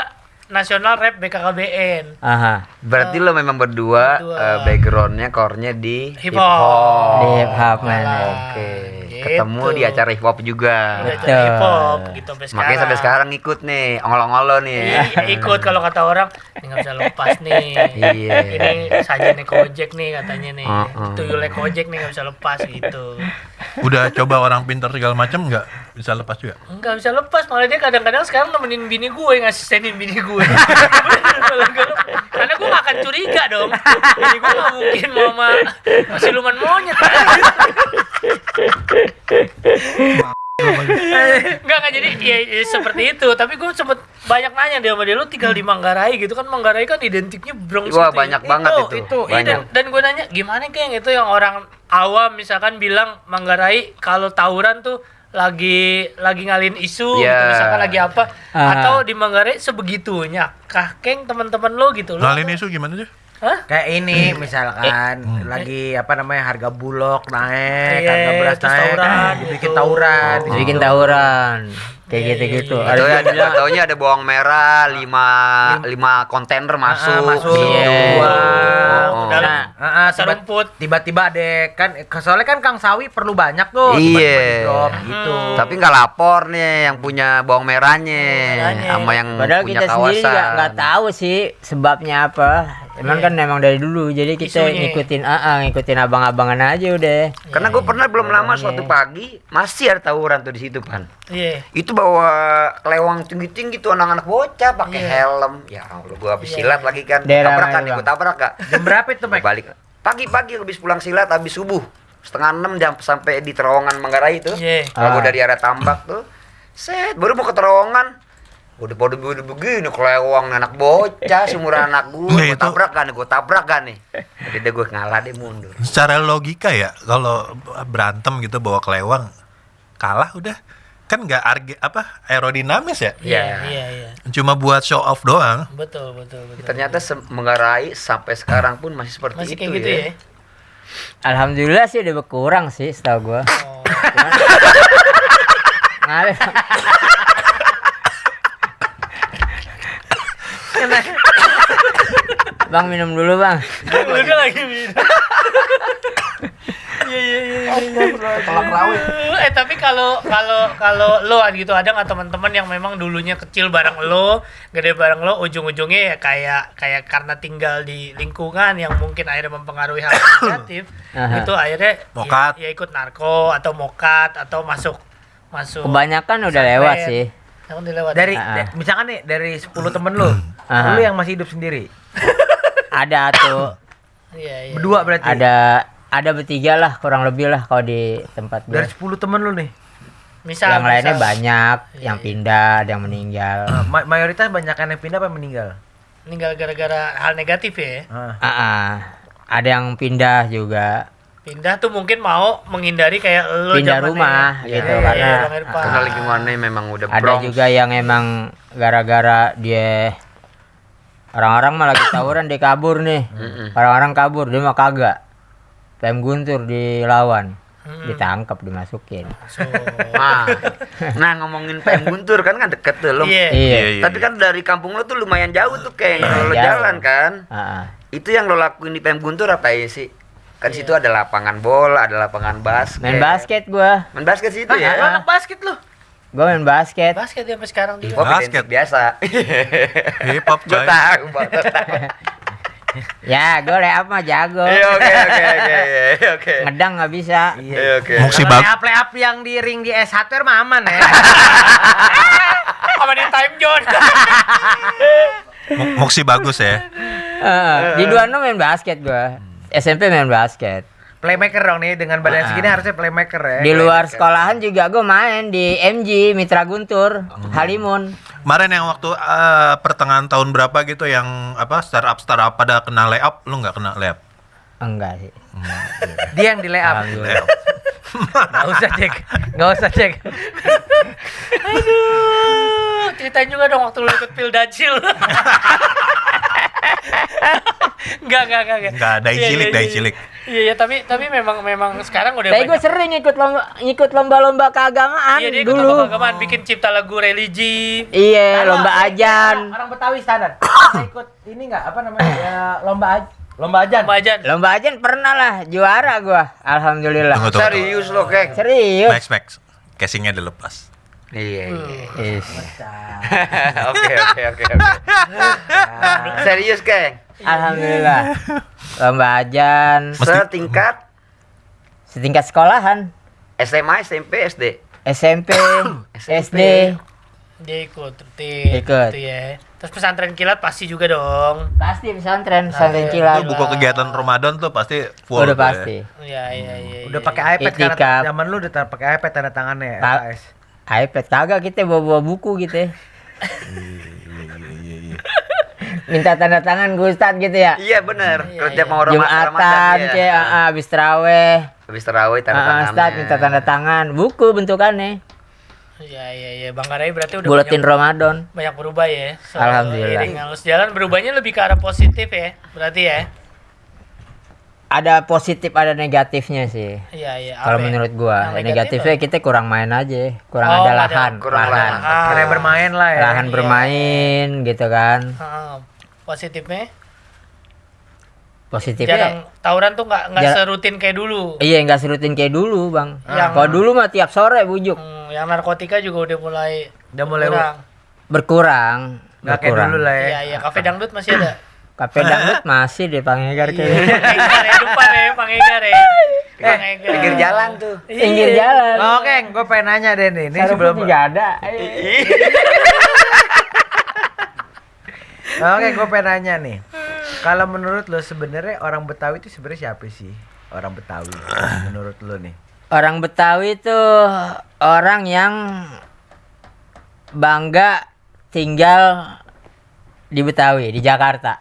nasional rap BKKBN. Aha. Berarti lo memang berdua, Berdua. backgroundnya core-nya di Hip hip hop. hop. Di hip hop, man. Oke. Gitu. Ketemu di acara hip hop juga. Udah jadi hip hop gitu sampai sekarang. Makanya sampai sekarang ngikut nih, ongol-ongol nih. Ikut kalau kata orang, ini nggak bisa lepas nih. Iya. Ini sajiannya Kojek nih katanya nih. Tuyulnya Kojek nih nggak bisa lepas gitu. Udah coba orang pintar segala macam nggak bisa lepas juga. Nggak bisa lepas, malah dia kadang-kadang sekarang nemenin bini gue, ngasistenin bini gue. Karena gue gak akan curiga dong. Bini gue gak mungkin mau sama siluman monyet. Enggak jadi ya seperti itu. Tapi gue sempet banyak nanya dia sama dia, lu tinggal di Manggarai gitu kan. Manggarai kan identiknya Bronx Wah, gitu ya. banyak banget itu. Iya, Banyak. dan gue nanya gimana kayak itu yang orang awam misalkan bilang Manggarai kalau tawuran tuh lagi ngalin isu Iya. gitu, misalkan lagi apa Ah. atau di Manggarai sebegitunya kah Keng teman-teman lo gitu lo Ngalin isu gimana sih? hah? Kayak ini misalkan lagi apa namanya harga bulog naik, Iya, harga beras terus naik, tawuran dibikin gitu. tawuran. di Bikin situ. tawuran. Kayak Iya, gitu-gitu. iya, Ada Atau juga ada bilang, taunya ada bawang merah 5 kontainer masuk. masuk. Iya. Oh. Dalam Tiba- serumput. tiba-tiba ada kan soalnya kan Kang Sawi perlu banyak tuh Iya. tiba-tiba di-drop gitu. Tapi nggak lapor nih yang punya bawang merahnya merahnya. sama yang padahal punya kita sendiri kawasan. nggak tahu sih sebabnya apa. Cuman kan memang dari dulu, jadi kita Isunya. ngikutin abang-abangan aja udah. Karena gue pernah belum lama suatu pagi masih ada tawuran tuh di situ Pan. Iya. Itu bawa kelewang tinggi-tinggi tuh anak-anak bocah pakai helm. Ya Allah, gua habis silat lagi kan. Daerah Tabrak mana, kan, Bang? ikut tabrak Kak. Jam berapa itu, Mek? Balik. Pagi-pagi habis pulang silat habis subuh. 5:30 jam sampai di terowongan Manggarai itu. Iya. Kalau gua Ah. dari arah Tambak tuh. Set, baru mau ke terowongan. Udah pada begini kelewang anak bocah seumuran anak gua. Nggak, Gua itu- tabrak kan nih. Jadi deh gua ngalah deh mundur. Secara logika ya, kalau berantem gitu bawa kelewang kalah udah kan nggak aerodinamis ya. Iya. Iya. Cuma buat show off doang. Betul. Ternyata Manggarai sampai sekarang pun masih seperti Masih itu kayak gitu ya. Alhamdulillah sih udah berkurang sih setahu gua. Oh. Ngalir. Bang minum dulu bang. Udah lagi minum. Iya. Tapi kalau lo gitu ada nggak teman-teman yang memang dulunya kecil bareng lo, gede bareng lo, ujung-ujungnya ya kayak karena tinggal di lingkungan yang mungkin akhirnya mempengaruhi hal negatif, Aha. itu akhirnya Mokat. ya ikut narko atau mokat atau masuk Kebanyakan udah pesantren. lewat sih. Yang dilewati. Misalkan nih dari 10 temen lu, Ah. lu yang masih hidup sendiri. Ada tuh, Iya. Berdua berarti. ada bertiga lah kurang lebih lah kalau di tempat gue. Dari 10 temen lu nih. Misal Yang lainnya misal. banyak, yang pindah, ada yang meninggal. Mayoritas banyak yang pindah apa meninggal? Meninggal gara-gara hal negatif ya. Ada yang pindah juga, Pindah tuh mungkin mau menghindari kayak lo pindah zamannya. rumah Iya, gitu iya, karena Bang Irfan. Karena lingkungannya memang udah ada Bronx. juga yang emang gara-gara dia orang-orang malah lagi tawuran dia kabur nih. Orang-orang kabur dia mah kagak. PM Guntur dilawan. Ditangkap, dimasukin. So, Nah ngomongin PM Guntur kan deket tuh lo. iya. Iya. Tapi kan dari kampung lo tuh lumayan jauh tuh kayak lo Jauh. jalan kan. Heeh. Itu yang lo lakuin di PM Guntur apa ya sih? Kan situ ada lapangan bola, ada lapangan basket. Main basket gua. Main basket situ Lu ya. anak basket lu. Gua main basket. Basket sampai sekarang Hip juga. hop Basket. identik biasa. Hip hop Gue coy. tahu banget. Ya, gua layup mah jago. Iya oke. Ngedang nggak bisa. Iya oke. Muksi Kalau bag. play up yang di ring di S1 mah aman ya. Sama di time zone. Muksi bagus ya. Di Duano main basket gua. SMP main basket. Playmaker dong nih dengan badan segini harusnya playmaker ya. Di luar sekolahan juga gua main di MG Mitra Guntur, Halimun. Kemarin yang waktu pertengahan tahun berapa gitu yang startup pada kena layup, lu nggak kena layup? Enggak sih. Dia yang di lay up. Alhamdulillah. Nggak usah cek. Nggak usah cek. Ceritain juga dong waktu lu ikut Pildacil. Enggak. Nggak, dai cilik. Iya, tapi memang sekarang udah Tapi gue sering ikut lomba-lomba keagamaan Iya, dia ikut dulu. lomba keagamaan, bikin cipta lagu religi. Iya, lomba ajan. Orang Betawi standar. Pernah ikut ini nggak apa namanya ya lomba ajan. Lomba ajan. Lomba ajan pernah lah, juara gua. Alhamdulillah. Tunggu. Serius lo kek. Serius. Max. Casingnya dilepas. Iya. Is. Oke. Serius kek. Alhamdulillah. Lomba ajan setingkat sekolahan, SMA, SMP, SD. SMP, SD. Dia ikut Ikut. gitu ya. Terus pesantren kilat pasti juga dong. Pasti pesantren Iya. kilat. Buku kegiatan Ramadan tuh pasti full. Udah tuh ya. pasti. Iya. Udah pakai iPad Itikaf. karena zaman lu udah pakai iPad tanda tangannya Ta- LKS. iPad kagak, kita bawa buku gitu ya. Iya. Minta tanda tangan Gus Ustad gitu ya. Iya bener. Kerja iya. mau Jumatan Ramadan kayak habis taraweh. Habis tarawih tanda tangan. Ustad minta tanda tangan, buku bentukannya. Iya. Bang Garai berarti udah Buletin Ramadan. banyak berubah ya. Alhamdulillah. Iring halus jalan berubahnya lebih ke arah positif ya. Berarti ya. Ada positif ada negatifnya sih. Iya. Kalau Apa ya? menurut gua, Yang negatif negatifnya kita kurang main aja, kurang Oh, ada nggak ada- lahan, kurang lahan. lahan. Kayak bermain lah ya. Lahan bermain gitu kan. Positifnya Positifnya jarang tawuran tuh nggak Jarang- serutin kayak dulu. iya nggak serutin kayak dulu, Bang. Yang- Kalau dulu mah tiap sore bujuk. Yang narkotika juga udah mulai kurang. Berkurang. Nggak kayak dulu lah ya. Iya, kafe dangdut masih ada. Kafe dangdut masih di Pangegar kayaknya. Pangegar ya, depan ya, Pangegar ya. Pangegar. Pinggir jalan tuh. Pinggir jalan. Oke, gue pengen nanya deh nih. Ini Sarung sebelum putih nggak ada. Oke, gue pengen nanya nih. Kalau menurut lo sebenarnya orang Betawi itu sebenarnya siapa sih? Orang Betawi menurut lo nih. Orang Betawi itu orang yang bangga tinggal di Betawi, di Jakarta.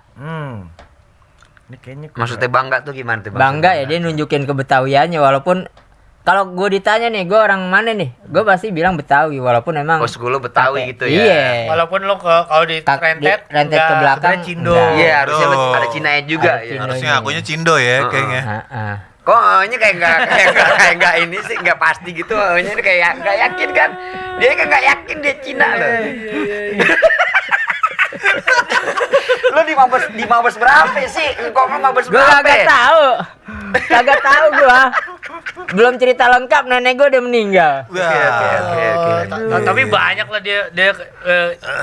Ini kayaknya Maksudnya bangga tuh gimana tuh? Bangga ya, dia nunjukin kebetawiannya, walaupun kalau gue ditanya nih, gue orang mana nih, gue pasti bilang Betawi, walaupun emang Oh, sekolah Betawi gitu ya. Iya. Walaupun lo kalau di rentet rentet ke nggak- belakang sebenarnya Cindo. enggak. Iya, harusnya Cindo. ada Cinanya juga Ada ya. Cindo. Harusnya akunya Cindo ya kayaknya. Heeh. Kok ini kayak enggak ini sih enggak pasti gitu. Ini kayak enggak yakin kan. Dia kan enggak yakin dia Cina loh. Lu di Mabes berapa sih? Kok Mabes Gue berapa? kagak tahu. Kagak tahu gua. Belum cerita lengkap, nenek gue udah meninggal. Oke. Tapi banyak lah dia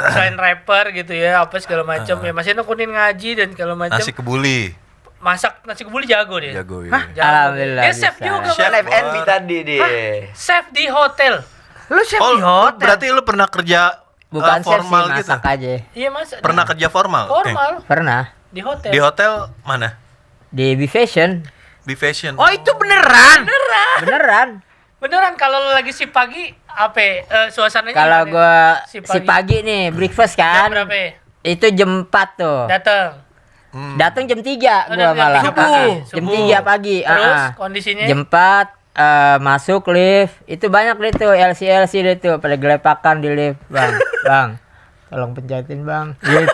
selain rapper gitu ya, apa segala macam ya, masih nekunin ngaji dan segala macam. Nasi kebuli. Masak nasi kebuli jago dia. Jago ya. Jago. Alhamdulillah Dia chef bisa. juga, Chef Bang. FNB tadi dia. Chef di hotel. Lu chef Oh, di hotel. berarti lu pernah kerja Bukan chef sih, formal gitu. masak aja. Iya Mas. Pernah kerja formal? Oke. Formal Pernah di hotel. Di hotel mana? di B Fashion. Di fashion. Oh itu beneran? Beneran. Beneran kalau lu lagi si pagi apa suasananya Kalau gimana? gua si pagi nih breakfast Jam kan. berapa? Itu jam 4 tuh. Datang. Datang jam 3 Oh, gua jam malah. 3 pagi. Jam Subuh. 3 pagi. Terus kondisinya Jam 4 masuk lift. Itu banyak deh tuh LC deh tuh pada gelepakan di lift, Bang. Bang. Tolong pencetin, Bang. Gitu.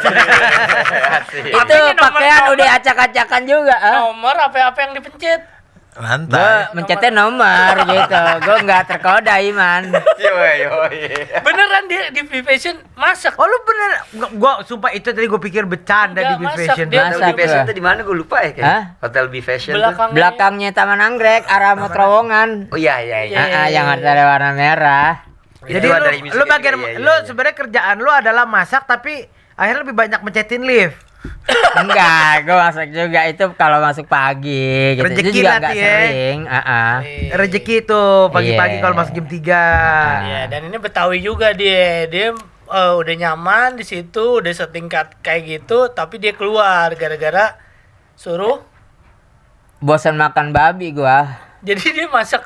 Itu Artinya pakaian nomor- udah acak-acakan juga, nomor apa yang dipencet? Lantai. Gua mencetnya nomor gitu. Gua nggak terkoda, Iman. Yoi. Beneran dia di V-Fashion masak. Oh lu bener? Gua sumpah itu tadi gua pikir bercanda Enggak, di masak. Fashion. Dia- Hotel Masak B Fashion gua. tuh di mana gue lupa ya kayak. Hah? Hotel B Fashion tuh. Belakangnya. Belakangnya Taman Anggrek, arah mau terowongan. Oh iya. Yang ada warna merah. Jadi Itu ada lu music bagian juga, iya. lu sebenarnya kerjaan lu adalah masak tapi akhirnya lebih banyak mencetin lift. Enggak, gue masak juga itu kalau masuk pagi gitu. Rezeki Itu juga lah enggak tuh ya. sering. Rezeki tuh pagi-pagi Iya. kalau masuk jam 3. Iya, dan ini Betawi juga dia. Dia udah nyaman di situ, udah setingkat kayak gitu, tapi dia keluar gara-gara suruh. Bosan makan babi gua. Jadi dia masak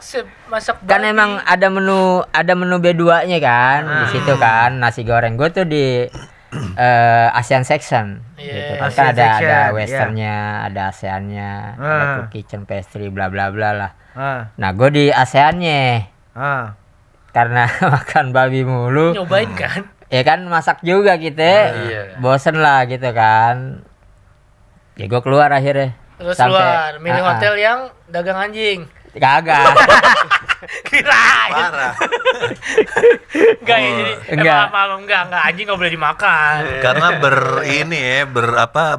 Kan babi. emang ada menu B2-nya kan di situ kan. Nasi goreng gua tuh di Asian section Iya. gitu. Kan Asian ada section, westernnya, ada ASEAN-nya, ada cook kitchen pastry bla bla bla lah. Ah, Nah, gua di ASEAN-nya ah. karena makan babi mulu. nyobain kan. Ya kan masak juga gitu. Iya. Bosen lah gitu kan. Ya gua keluar akhirnya. Terus Sampai- keluar, milih Ah, ah. hotel yang dagang anjing. Kagak. Kirain. Parah. Enggak ya, jadi Enggak. enggak anjing enggak boleh dimakan. Karena bertolak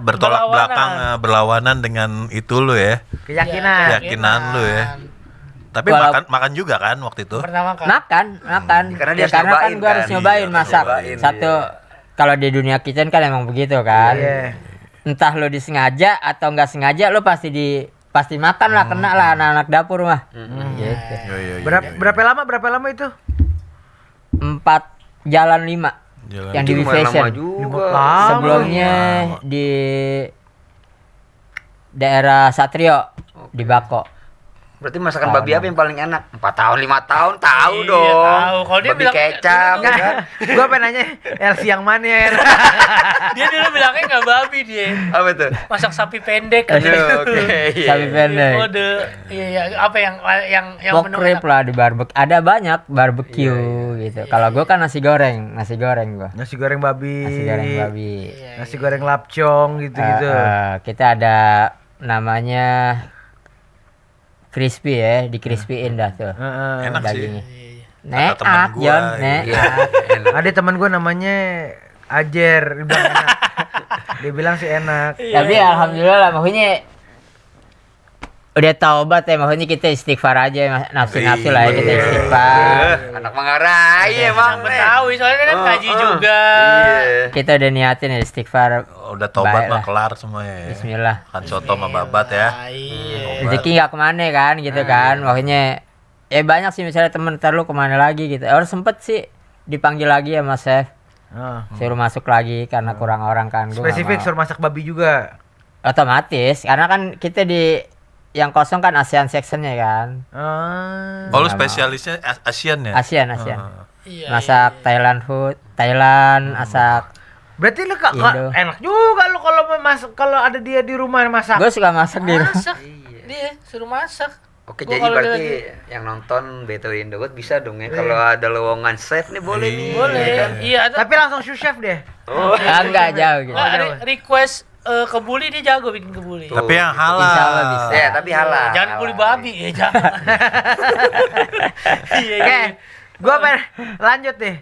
Berlawanan. belakang berlawanan dengan itu lu ya. Keyakinan. Keyakinan lu ya. Tapi Walaupun- makan juga kan waktu itu. Pertama kan. makan. Karena dia harus Karena kan nyobain gua harus kan. nyobain Iya, masak. nyobain, Satu kalau di dunia kitchen kan emang begitu kan. Iya. Entah lo disengaja atau nggak sengaja lo pasti makan lah, kena lah anak-anak dapur mah. Gitu. Iya, Berapa lama itu? 4 jalan 5 Jalan. yang di Itu lumayan Fashion. lama juga. Sebelumnya di daerah Satrio di Bako. Berarti masakan babi apa yang paling enak? 4 tahun, 5 tahun, tahu Iya, dong. tahu. Kalau dia babi bilang- kecap, ya kan? Gua pengen nanya LC yang mana ya? Dia dulu bilangnya enggak babi dia. Apa tuh? Masak sapi pendek Aduh, oke. Sapi pendek. Mode. Iya, apa yang Pork menu rib enak? lah di barbecue. Ada banyak barbecue gitu. Kalau gua kan nasi goreng gua. Nasi goreng babi. Nasi goreng babi. Nasi goreng lapcong gitu-gitu. Kita ada namanya crispy ya, di crispyin dah tuh Heeh. Enak sih. dagingnya. Kata temen Neat, gua, Jon, iya. neat. Ada teman gue namanya Ajer, dia bilang enak. Dia bilang sih enak. Tapi alhamdulillah lah, maksudnya udah taubat ya, maksudnya kita istighfar aja, nafsu-nafsu lah ya, kita istighfar. Anak mengarahi emang. Betawi soalnya kan gaji juga. Iya. Kita udah niatin ya istighfar. Udah tobat Baik mah lah. kelar semua ya. Bismillah. Makan soto sama babat ya. Iya. Rezeki nggak kemana kan, gitu kan, maksudnya banyak sih misalnya temen ntar lu kemana lagi gitu. Orang sempet sih dipanggil lagi sama chef, Oh. suruh masuk lagi karena kurang orang kan. Gua nggak Spesifik mau. suruh masak babi juga. Otomatis karena kan kita di yang kosong kan ASEAN sectionnya kan. Oh, lu Nggak spesialisnya Asian ya? ASEAN Ah. Iya. masak Thailand food, Thailand, masak. Berarti lu Indo. enak juga lu kalau masak, kalau ada dia di rumah masak. Gue suka masak di rumah. Masak. Dia suruh masak. Oke, Gua jadi kalau berarti dia yang nonton Beto Indowet bisa dong ya kalau ada lowongan chef nih boleh nih. boleh. Iya, ada. Tapi langsung sous chef deh. Oh, Enggak jauh gitu. Request kebuli dia jago bikin kebuli. Tapi yang halal. Insya Allah bisa. ya tapi halal. Jangan kebuli babi ya, jangan. Iya, Oke, iya. gua pengen lanjut deh.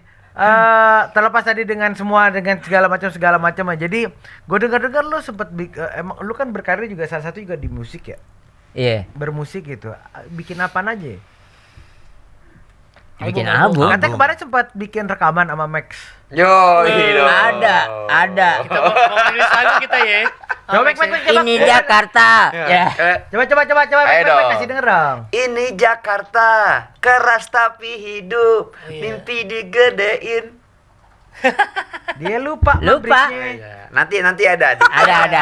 Terlepas tadi dengan segala macam aja. Jadi, gue dengar lu sempet emang lu kan berkarir juga salah satu juga di musik ya. Iya. Bermusik gitu. Bikin apaan aja? Bikin album. Katanya kemarin sempat bikin rekaman sama Max. Yo, iya dong. Ada. Kita mau rilis lagu kita ya. Coba Max, coba. Ini Jakarta. Ya. Coba Ayo Max, dong. kasih denger dong. Ini Jakarta, keras tapi hidup, Iya. mimpi digedein. Dia lupa. Lupa. bridge-nya. Nanti ada. Ada.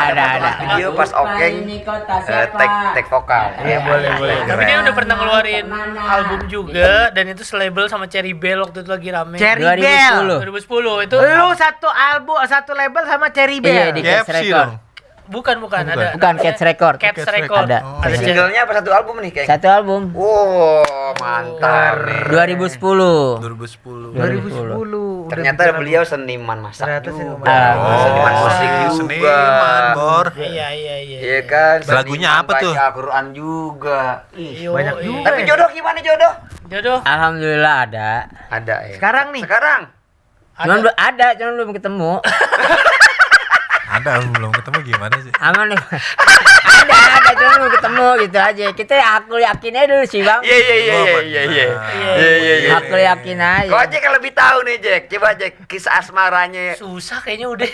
Video pas Okeng tag vokal. Iya, boleh. Tapi dia udah pernah ngeluarin album juga dan itu selabel sama Cherry Bell waktu itu lagi rame. Cherry 2010. Bell. 2010 itu Lu satu album, satu label sama Cherry Iya, Bell. di Cats KFC Record. dong. bukan ada Bukan Cats Record. Cats Record. Ada. Ada Singlenya apa satu album nih, Keng? Satu album. Wow, mantap nih. 2010. 2010. 2010. Ternyata beliau seniman masak Ternyata juga. seniman. Seniman musik juga. Seniman, Bor. Iya. Iya kan? Lagunya seniman apa tuh? baca Al-Quran juga. Iyo, Banyak iya. juga. Tapi jodoh gimana jodoh? Jodoh. Alhamdulillah ada. Ada ya. Sekarang nih. Sekarang. Cuman belum ketemu. Ada belum ketemu gimana sih? Aman nih. ada cuman belum ketemu gitu aja. Kita aku yakinnya dulu sih, Bang. Iya. Aku yakin aja. Kok Jack lebih tahu nih, Jack. Coba Jack kisah asmaranya. Susah kayaknya udah.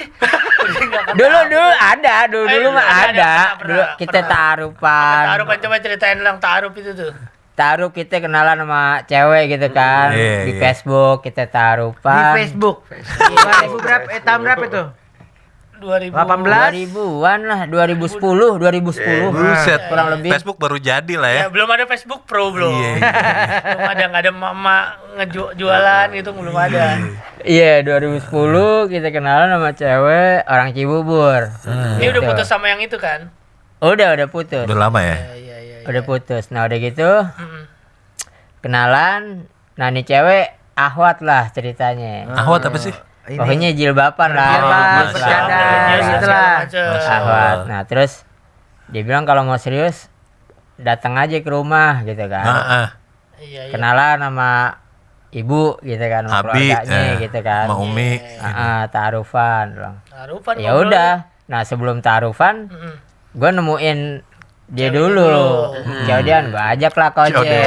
Udah nggak akan Dulu tahu. ada, dulu mah ada. pernah, Dulu kita pernah. tarupan. Taruhan, coba ceritain lang taruh itu tuh. Taruh kita kenalan sama cewek gitu kan. Iya, Di iya. Facebook kita Di taruhan. Facebook. 2000 berapa? Tahun berapa itu? 2000 18. 2000-an lah, 2010. Buset. Kurang lebih. Facebook baru jadi lah ya. Ya, belum ada Facebook Pro, belum. Iya. Belum ada, nggak ada mama ngejualan gitu, belum ada. Iya, 2010 kita kenalan sama cewek orang Cibubur. Ini udah Gitu. putus sama yang itu kan? Udah putus. Udah lama ya? Iya. Udah putus. Nah, udah gitu Mm-mm. kenalan. Nah, nih cewek ahwat lah ceritanya. Ahwat apa sih? Ini. Pokoknya jilbaban lah. Jilbab, Jilbab. bercanda, Iya, gitu segala lah. macem. Ahwat. Nah, terus dia bilang kalau mau serius datang aja ke rumah gitu kan. Nah, Iya. Kenalan sama ibu gitu kan, sama Abi, keluarganya gitu kan. sama Umi. Taarufan bilang. Taruhan Ya udah. Nah, sebelum taarufan Mm-mm. gue nemuin dia Cewek dulu. dulu. Kemudian gue ajak lah ke COD. ojek.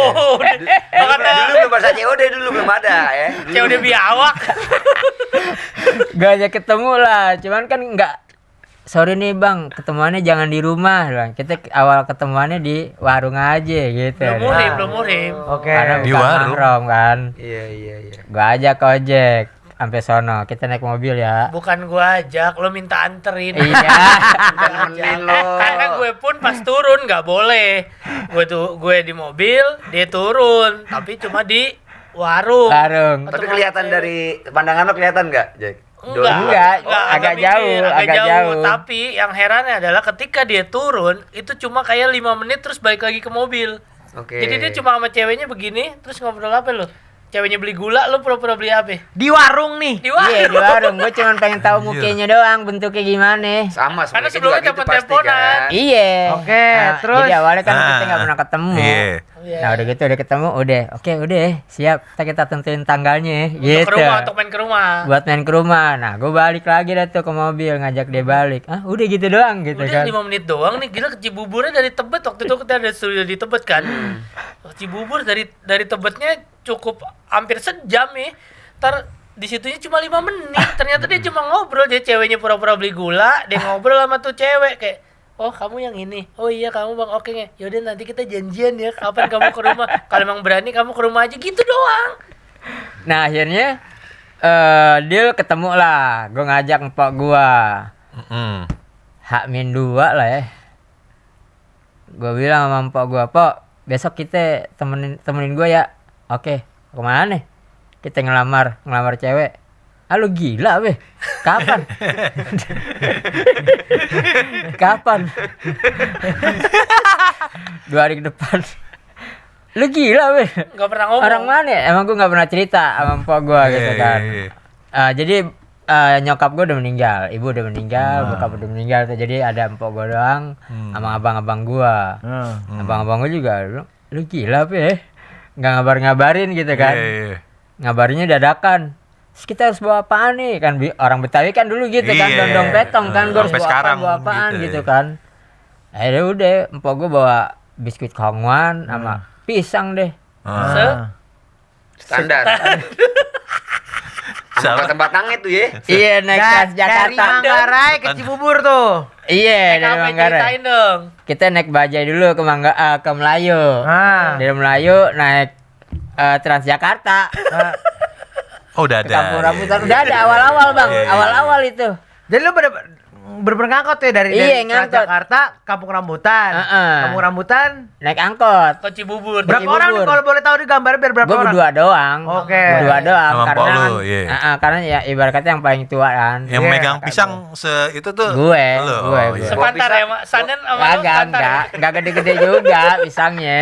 Oh, Dulu belum bahasa COD dulu belum ada ya. Cewek udah biawak. Gue ajak ketemu lah. Cuman kan nggak. Sorry nih bang, ketemuannya jangan di rumah. Bang. Kita awal ketemuannya di warung aja gitu. Belum murim. Oke. Karena Di bukan warung. mahram kan. Iya. Gue ajak ke ojek sampai sono. Kita naik mobil ya. Bukan gua ajak, lo minta anterin. Iya. Nemenin lo. Karena gue pun pas turun nggak boleh. Gue di mobil, dia turun, tapi cuma di warung. Warung. Tapi kelihatan dari pandangan lo kelihatan nggak, Jack? Enggak, agak minggir, jauh, agak jauh. Tapi yang herannya adalah ketika dia turun, itu cuma kayak 5 menit terus balik lagi ke mobil. Oke. Jadi dia cuma sama ceweknya begini, terus ngobrol apa lo? Ceweknya beli gula, lo pura-pura beli apa? Di warung nih. Di warung. Iya di warung. Gue cuma pengen tahu mukanya doang, bentuknya gimana. Sama Karena sebenarnya sebelumnya juga gitu pasti telepon-teleponan. kan. Iya. Oke, terus? Jadi awalnya kan kita Ah. nggak pernah ketemu. Iya. Iya. Nah udah gitu udah ketemu, udah siap. Kita tentuin tanggalnya, Untuk gitu. ke rumah, untuk main ke rumah. Buat main ke rumah. Nah gue balik lagi dah tuh ke mobil ngajak dia balik. Ah udah gitu doang gitu Udah kan. 5 menit doang nih, gila ke Cibuburnya dari Tebet. Waktu itu kita ada studio di Tebet kan. Cibubur dari Tebetnya cukup hampir sejam nih. Ntar di situnya cuma 5 menit. Ternyata dia cuma ngobrol, dia ceweknya pura-pura beli gula, dia ngobrol sama tuh cewek kayak, "Oh, kamu yang ini. Oh iya, kamu Bang. Oke, yaudah nanti kita janjian ya. Kapan kamu ke rumah? Kalau emang berani kamu ke rumah aja." Gitu doang. Nah akhirnya deal ketemu lah. Gue ngajak empok gua. H-2 lah ya. Gue bilang sama empok gua, "Pok, besok kita temenin gua ya." Oke, kemana nih? Kita ngelamar cewek. Ah lu gila weh. Kapan? Kapan? 2 hari ke depan. Lu gila weh. Gak pernah ngomong. Orang mana ya? Emang gue gak pernah cerita sama empok gue gitu kan. Jadi nyokap gue udah meninggal, ibu udah meninggal, bokap udah meninggal. Jadi ada empok gue doang sama abang-abang gue. Abang-abang gue juga bilang, lu gila apa ya? Gak ngabarin gitu kan. Ngabarinnya dadakan. Terus kita harus bawa apaan nih? Kan orang Betawi kan dulu gitu kan, Iya. dondong petong kan. Gue harus Sampai bawa sekarang apaan gitu gitu ya. kan. Akhirnya udah, empok gue bawa biskuit kongwan sama pisang deh. Standar. Sama tempat nangit tuh ya. Iya naik Dari Transjakarta. Manggarai ke Cibubur tuh. Iya dari Apa Manggarai. ceritain dong. Kita naik bajai dulu ke Melayu. Ah. Dari Melayu naik Transjakarta. Oh, udah ada. Kampung rambutan udah ada awal-awal bang, Iya, iya, awal-awal itu. Jadi lu bener-bener ngangkot ya dari Iya, ngangkot. Jakarta, Kampung Rambutan. Heeh. Kampung Rambutan. Naik angkot. Ke Cibubur. Berapa Cibubur. orang nih kalau boleh tahu di gambarnya biar berapa Gue orang? berdua doang. Oke. Berdua doang Sama karena mpok lu, kan, iya. karena ya ibarat kata yang paling tua kan. Yang Iya, megang kata pisang itu tuh Gue, lu. gue. Oh, iya. Sepantar ya, Mak. Sandan sama lu Kagak, sepantar. enggak gede-gede juga pisangnya.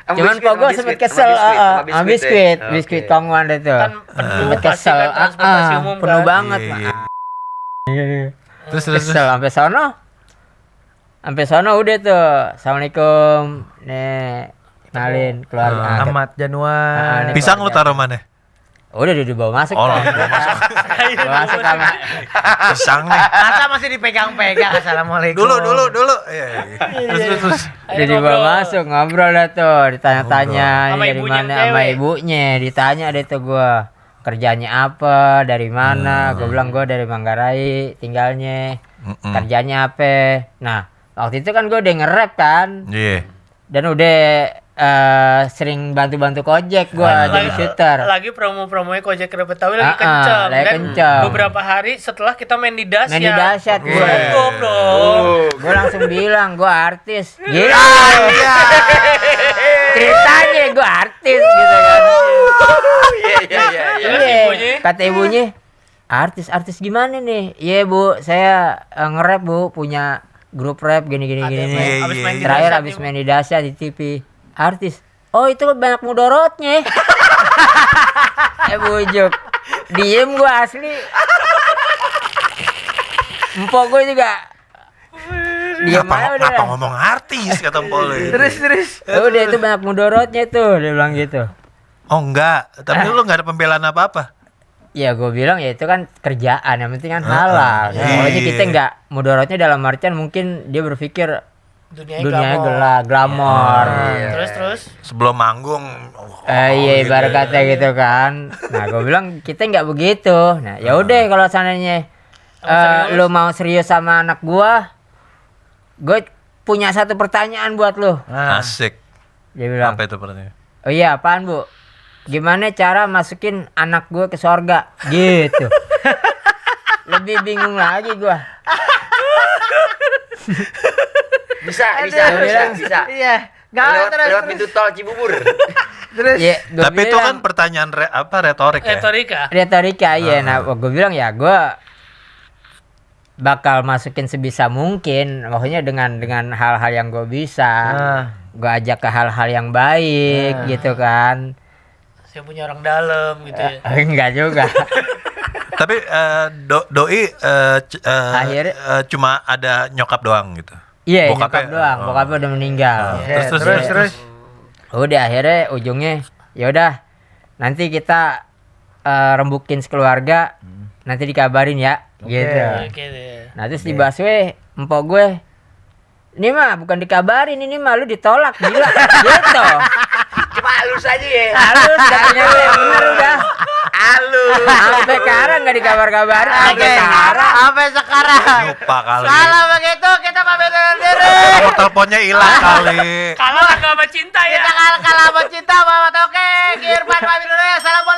Sama Cuman biskuit, kok gue sama sempet biskuit, kesel, sama biskuit, sama biskuit ya? kongwan itu. Kan penuh Sempet pasti kesel, kan transportasi umum penuh kan. banget. Iya, Mak. iya. Terus. Kesel sampai sono udah tuh. Assalamualaikum. Nih, kenalin keluarga. Ahmad Januar. nih. Pisang lu taruh mana? Udah dibawa masuk. Oh, kan. dibawa masuk. Dibawa masuk sama Pisang nih. Masa masih dipegang-pegang. Assalamualaikum. Dulu. Iya. Terus. Udah dibawa masuk, ngobrol dah tuh, ditanya-tanya Sama dari ibunya mana cewek. sama ibunya, ditanya deh tuh gua kerjanya apa, dari mana, gua bilang gua dari Manggarai tinggalnya, kerjanya apa. Nah waktu itu kan gua udah nge-rap kan, Iya. dan udah sering bantu-bantu Kojek gua jadi shooter. Lagi promo-promonya Kojek Betawi lagi kenceng. lagi Dan kenceng. beberapa hari setelah kita main di Dasyat. Main di Dasyat gue. Sombong dong. Gue langsung bilang gue artis. Gitu. Ceritanya gue artis gitu kan. Iya. Terus Iya, ibunya? kata ibunya, artis gimana nih? Iya bu, saya nge-rap bu, punya grup rap gini-gini Ada nih. Iya, abis main di Terakhir Dasyat abis nih, main di Dasyat di TV. Artis. Oh itu banyak mudorotnya. Bujuk. Diem gue asli. Empok gue juga. Diem aja udah. Ngapa ngomong artis kata Polo. Terus. Udah itu banyak mudorotnya tuh, dia bilang gitu. Oh enggak, tapi lu enggak ada pembelaan apa-apa. Ya gue bilang ya itu kan kerjaan, yang penting kan halal. Iya. Pokoknya kita nggak mudorotnya dalam artian mungkin dia berpikir dunia gelap, glamor. Terus. Sebelum manggung. Iya ibarat kata gitu kan. Nah gue bilang kita nggak begitu. Nah ya udah kalau seandainya lu mau serius sama anak gue punya satu pertanyaan buat lu. Asik. Dia bilang, Apa itu pertanyaan? oh iya apaan bu? Gimana cara masukin anak gue ke sorga? Gitu. Lebih bingung lagi gue. Bisa. Iya. Gak Lewat pintu tol Cibubur. Terus. Ya, gua Tapi itu kan bilang- pertanyaan retorik ya. Retorika. iya. Nah gue bilang ya gue bakal masukin sebisa mungkin, maksudnya dengan hal-hal yang gue bisa. Gue ajak ke hal-hal yang baik gitu kan. Saya punya orang dalam gitu ya. Enggak juga. Tapi doi Akhirnya- cuma ada nyokap doang gitu. Iya, Bokapnya- nyokap doang. Bokapnya udah meninggal. Terus. Udah akhirnya ujungnya ya udah nanti kita rembukin sekeluarga, nanti dikabarin ya gitu. Oke deh. Nah terus di busway empok gue, ini mah bukan dikabarin, ini mah lu ditolak gila gitu. Cuma halus aja ya. Halus katanya gue, bener udah. Halus. Sampai sekarang nggak dikabar-kabarin. Sampai sekarang. Sampai sekarang. Lupa kali. Kalau begitu kita pamit undur diri. Nomor teleponnya hilang kali. Kalah kan sama cinta ya. Kita kalah sama cinta, Mama Toke. Irfan pamit dulu ya. Assalamualaikum.